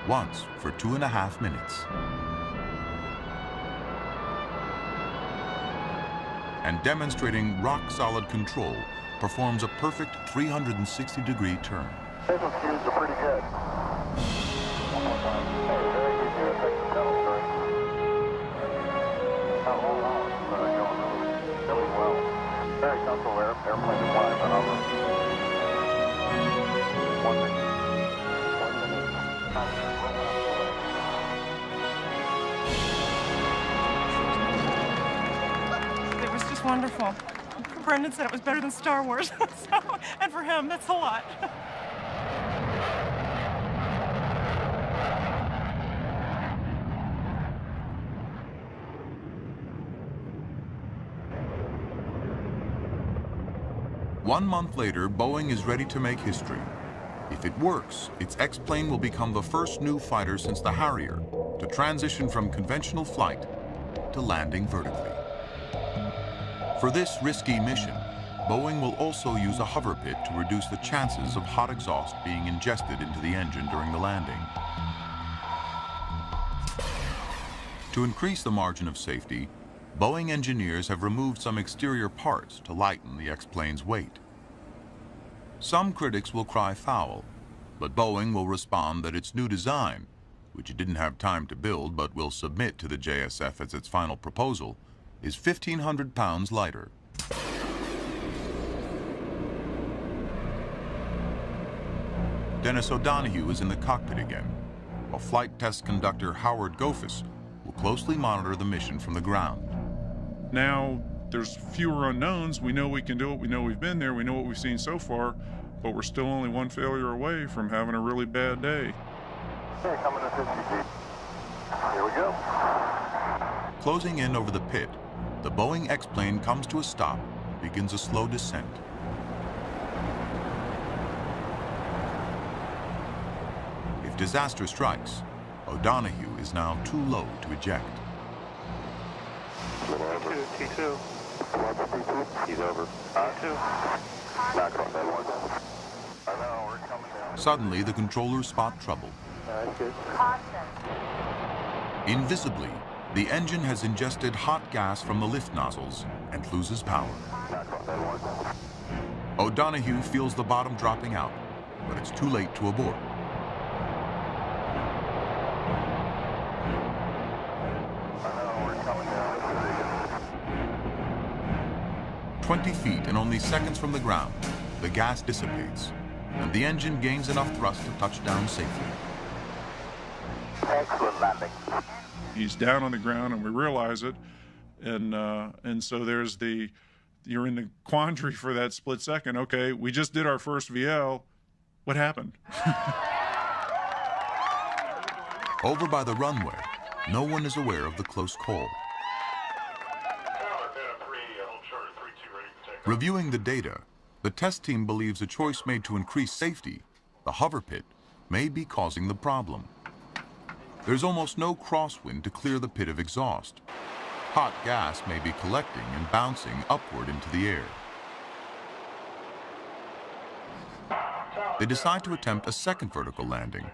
C: once for 2.5 minutes. And demonstrating rock-solid control, performs a perfect 360-degree turn.
T: Business views are pretty good. Really well. Very comfortable airplane to fly for hours. 1 minute. 1 minute.
D: It was just wonderful. Brendan said it was better than Star Wars, and for him, that's a lot.
C: One month later, Boeing is ready to make history. If it works, its X-plane will become the first new fighter since the Harrier to transition from conventional flight to landing vertically. For this risky mission, Boeing will also use a hover pit to reduce the chances of hot exhaust being ingested into the engine during the landing. To increase the margin of safety, Boeing engineers have removed some exterior parts to lighten the X-plane's weight. Some critics will cry foul, but Boeing will respond that its new design, which it didn't have time to build but will submit to the JSF as its final proposal, is 1,500 pounds lighter. Dennis O'Donoghue is in the cockpit again, while flight test conductor Howard Goffis will closely monitor the mission from the ground.
H: Now, there's fewer unknowns. We know we can do it. We know we've been there. We know what we've seen so far, but we're still only one failure away from having a really bad day.
T: Okay, coming to 50 feet. Here we go.
C: Closing in over the pit, the Boeing X-plane comes to a stop and begins a slow descent. If disaster strikes, O'Donoghue is now too low to eject.
T: T2. He's over. T2. Back on that one. I know, we're coming down.
C: Suddenly, the controllers spot trouble.
T: That's good.
C: Invisibly, the engine has ingested hot gas from the lift nozzles and loses power.
T: Back on that one.
C: O'Donoghue feels the bottom dropping out, but it's too late to abort.
T: I know, we're coming down.
C: 20 feet and only seconds from the ground, the gas dissipates, and the engine gains enough thrust to touch down safely.
T: Excellent landing.
H: He's down on the ground, and we realize it, and so there's you're in the quandary for that split second. Okay, we just did our first VL. What happened?
C: Over by the runway, no one is aware of the close call. Reviewing the data, the test team believes a choice made to increase safety, the hover pit, may be causing the problem. There's almost no crosswind to clear the pit of exhaust. Hot gas may be collecting and bouncing upward into the air. They decide to attempt a second vertical landing,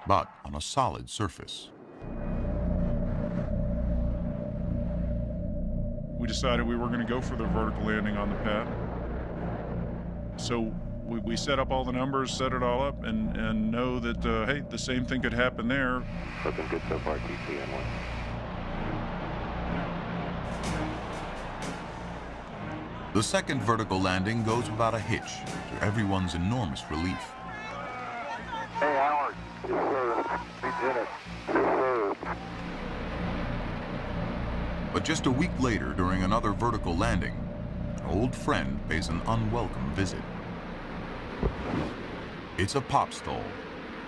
C: but on a solid surface.
H: We decided we were going to go for the vertical landing on the pad. So we set up all the numbers, set it all up, and know that, hey, the same thing could happen there.
V: Looking good so far, TCN1.
C: The second vertical landing goes without a hitch, to everyone's enormous relief.
V: Hey, Howard. Yes, sir. We did it. Yes, sir.
C: But just a week later, during another vertical landing, an old friend pays an unwelcome visit. It's a pop stall,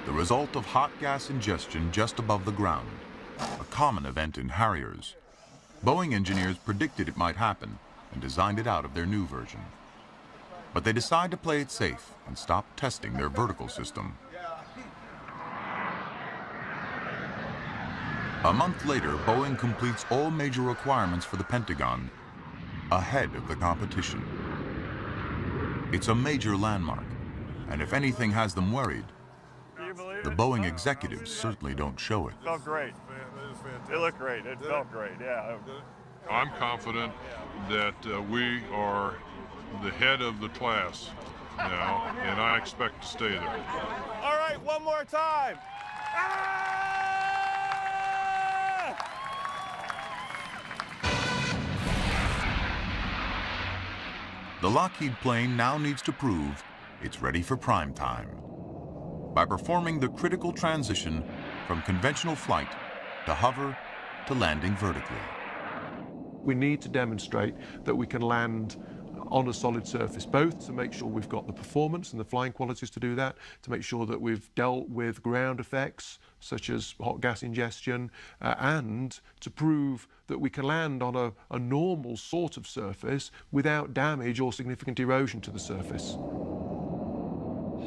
C: the result of hot gas ingestion just above the ground, a common event in Harriers. Boeing engineers predicted it might happen and designed it out of their new version. But they decide to play it safe and stop testing their vertical system. A month later, Boeing completes all major requirements for the Pentagon ahead of the competition. It's a major landmark, and if anything has them worried, the Boeing executives certainly don't show it.
E: It felt great. It looked great. It felt great, yeah.
L: I'm confident that we are the head of the class now, and I expect to stay there.
E: All right, one more time.
C: The Lockheed plane now needs to prove it's ready for prime time by performing the critical transition from conventional flight to hover to landing vertically.
B: We need to demonstrate that we can land on a solid surface, both to make sure we've got the performance and the flying qualities to do that, to make sure that we've dealt with ground effects such as hot gas ingestion, and to prove that we can land on a normal sort of surface without damage or significant erosion to the surface.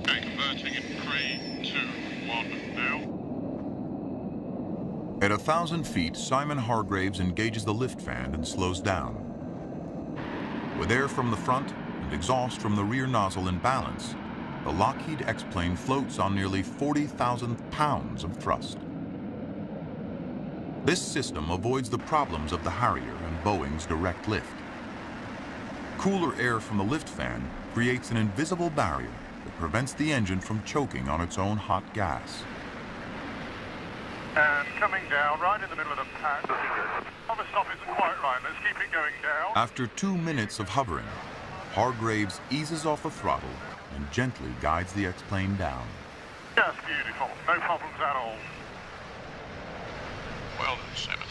L: Okay, converting in 3, 2, 1, now.
C: At 1,000 feet, Simon Hargraves engages the lift fan and slows down. With air from the front and exhaust from the rear nozzle in balance, the Lockheed X-plane floats on nearly 40,000 pounds of thrust. This system avoids the problems of the Harrier and Boeing's direct lift. Cooler air from the lift fan creates an invisible barrier that prevents the engine from choking on its own hot gas.
E: And coming down right in the middle of the pad. Oh, the stop isn't quite right. Let's keep it going down.
C: After 2 minutes of hovering, Hargraves eases off the throttle and gently guides the X-plane down.
E: That's beautiful. No problems at all.
L: Well done, Simon.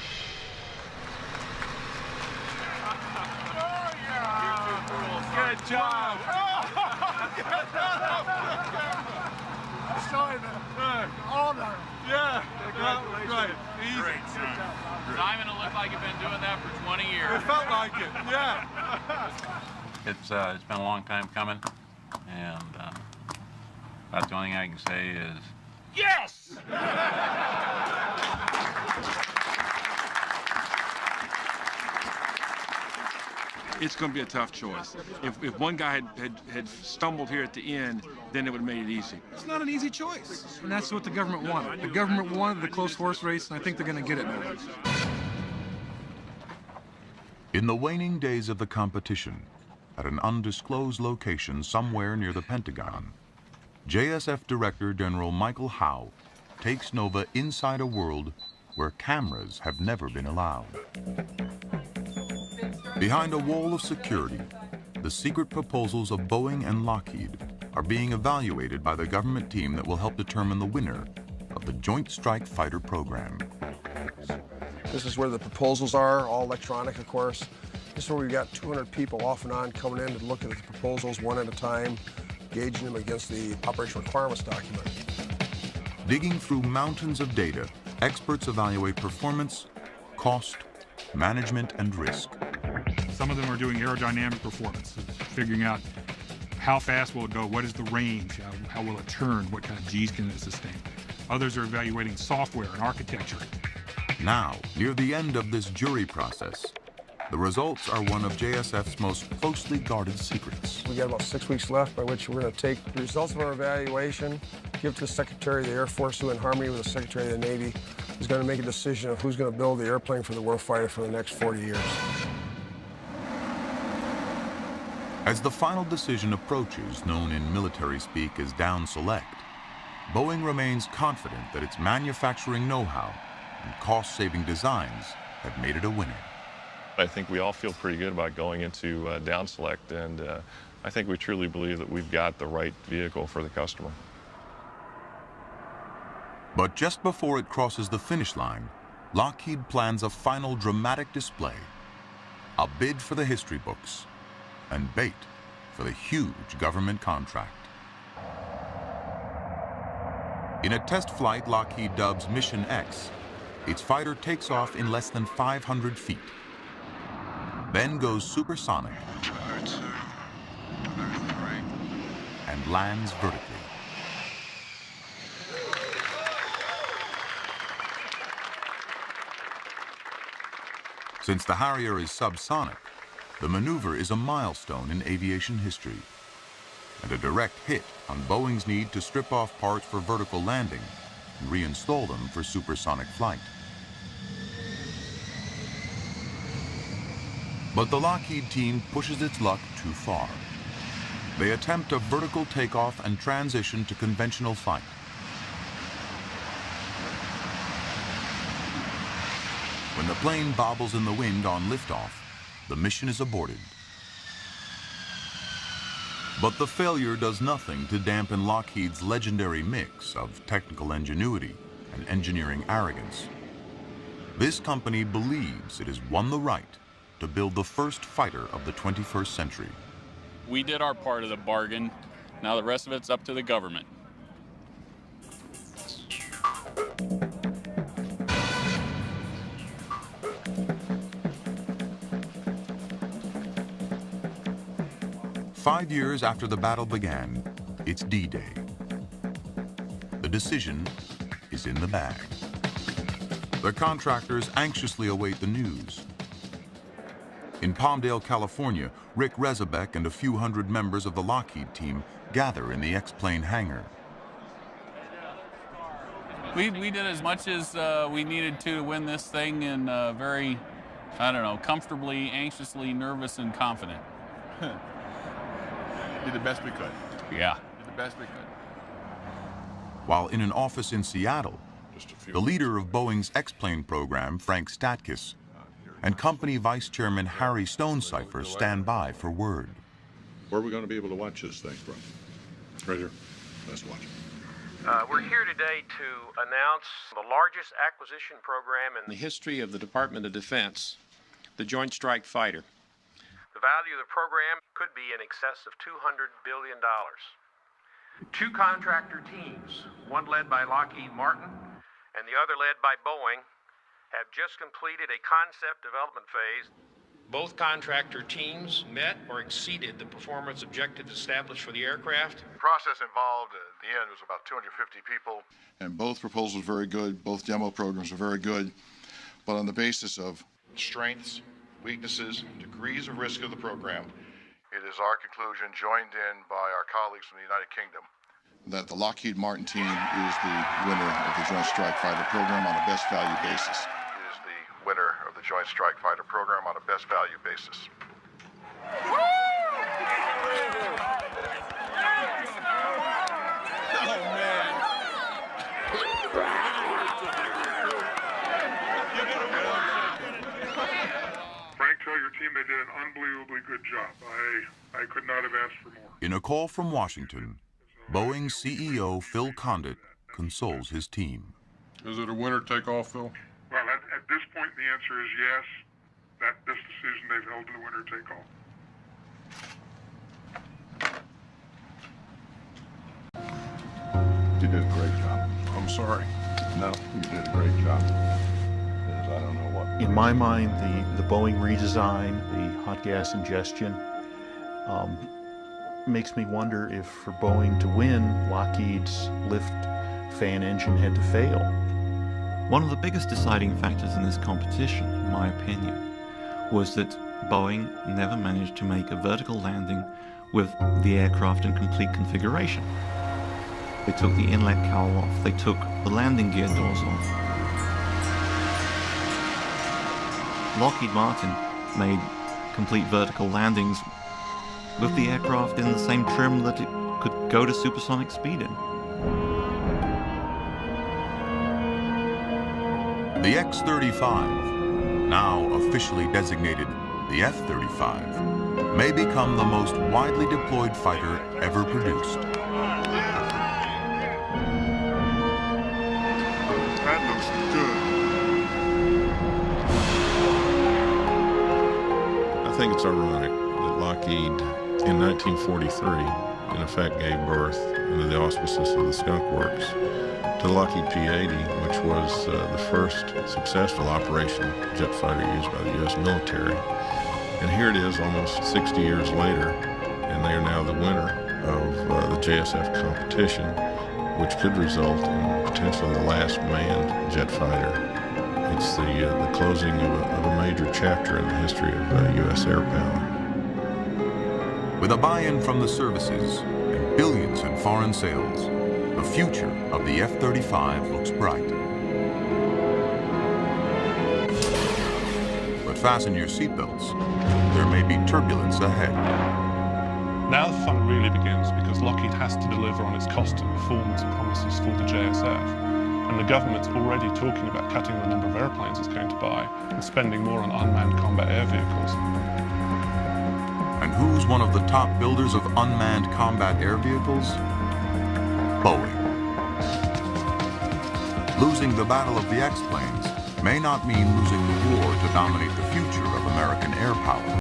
E: Oh, yeah. Good job. Simon, honor. Yeah. Great. Easy.
S: Great, Simon, it looked like you've been doing that for 20 years.
E: It felt like it, yeah.
V: It's been a long time coming, and about the only thing I can say is
E: yes!
K: It's going to be a tough choice. If one guy had stumbled here at the end, then it would have made it easy.
M: It's not an easy choice, and that's what the government wanted. The government wanted the close horse race, and I think they're going to get it now.
C: In the waning days of the competition, at an undisclosed location somewhere near the Pentagon, JSF Director General Michael Howe takes Nova inside a world where cameras have never been allowed. Behind a wall of security, the secret proposals of Boeing and Lockheed are being evaluated by the government team that will help determine the winner of the Joint Strike Fighter program.
Q: This is where the proposals are, all electronic, of course. This is where we've got 200 people off and on coming in to look at the proposals one at a time, gauging them against the operational requirements document.
C: Digging through mountains of data, experts evaluate performance, cost, management, and risk.
Y: Some of them are doing aerodynamic performance,
A: figuring out how fast will it go, what is the range, how will it turn, what kind of G's can it sustain. Others are evaluating software and architecture.
C: Now, near the end of this jury process, the results are one of JSF's most closely guarded secrets.
Q: We got about 6 weeks left by which we're going to take the results of our evaluation, give to the Secretary of the Air Force, who in harmony with the Secretary of the Navy is going to make a decision of who's going to build the airplane for the warfighter for the next 40 years.
C: As the final decision approaches, known in military speak as down select, Boeing remains confident that its manufacturing know-how and cost-saving designs have made it a winner.
G: I think we all feel pretty good about going into down select, and I think we truly believe that we've got the right vehicle for the customer.
C: But just before it crosses the finish line, Lockheed plans a final dramatic display, a bid for the history books, and bait for the huge government contract. In a test flight Lockheed dubs Mission X, its fighter takes off in less than 500 feet, then goes supersonic and lands vertically. Since the Harrier is subsonic, the maneuver is a milestone in aviation history and a direct hit on Boeing's need to strip off parts for vertical landing and reinstall them for supersonic flight. But the Lockheed team pushes its luck too far. They attempt a vertical takeoff and transition to conventional flight. When the plane bobbles in the wind on liftoff, the mission is aborted. But the failure does nothing to dampen Lockheed's legendary mix of technical ingenuity and engineering arrogance. This company believes it has won the right to build the first fighter of the 21st century.
S: We did our part of the bargain. Now the rest of it's up to the government.
C: Five years after the battle began, it's D-Day. The decision is in the bag. The contractors anxiously await the news. In Palmdale, California, Rick Rezebek and a few hundred members of the Lockheed team gather in the X-plane hangar.
S: We did as much as we needed to win this thing, and very, I don't know, comfortably, anxiously, nervous, and confident.
I: Did the best we could.
S: Yeah.
I: Did the best we could.
C: While in an office in Seattle, the leader of Boeing's X-plane program, Frank Statkis, and company vice chairman Harry Stonecipher stand by for word.
L: Where are we going to be able to watch this thing from? Right here. Let's watch it.
P: We're here today to announce the largest acquisition program in the history of the Department of Defense, the Joint Strike Fighter. The value of the program could be in excess of $200 billion. Two contractor teams, one led by Lockheed Martin and the other led by Boeing, have just completed a concept development phase. Both contractor teams met or exceeded the performance objectives established for the aircraft.
Y: The process involved at the end was about 250 people.
Z: And both proposals were very good, both demo programs were very good, but on the basis of
Y: Strengths, weaknesses, degrees of risk of the program. It is our conclusion, joined in by our colleagues from the United Kingdom,
Z: that the Lockheed Martin team is the winner of the Joint Strike Fighter program on a best value basis.
Y: Is the winner of the Joint Strike Fighter program on a best value basis.
E: Frank, tell your team they did an unbelievably good job. I could not have asked for more.
C: In a call from Washington, Boeing CEO Phil Condit consoles his team.
L: Is it a winner take all, Phil?
E: Well, at this point, the answer is yes. That this decision they've held to the winner take all.
J: You did a great job.
L: I'm sorry.
J: No, you did a great job. Because I don't know what.
W: In my mind, the Boeing redesign, the hot gas ingestion, Makes me wonder if for Boeing to win, Lockheed's lift fan engine had to fail.
F: One of the biggest deciding factors in this competition, in my opinion, was that Boeing never managed to make a vertical landing with the aircraft in complete configuration. They took the inlet cowl off, they took the landing gear doors off. Lockheed Martin made complete vertical landings with the aircraft in the same trim that it could go to supersonic speed in.
C: The X-35, now officially designated the F-35, may become the most widely deployed fighter ever produced.
L: That looks good.
J: I think it's ironic that Lockheed in 1943 in effect gave birth under the auspices of the Skunk Works to the Lockheed P-80, which was the first successful operational jet fighter used by the U.S. military. And here it is almost 60 years later, and they are now the winner of the JSF competition, which could result in potentially the last manned jet fighter. It's the closing of a major chapter in the history of U.S. air power.
C: With a buy-in from the services and billions in foreign sales, the future of the F-35 looks bright. But fasten your seatbelts. There may be turbulence ahead.
I: Now the fun really begins because Lockheed has to deliver on its cost and performance promises for the JSF. And the government's already talking about cutting the number of airplanes it's going to buy and spending more on unmanned combat air vehicles.
C: And who's one of the top builders of unmanned combat air vehicles? Boeing. Losing the battle of the X-planes may not mean losing the war to dominate the future of American air power.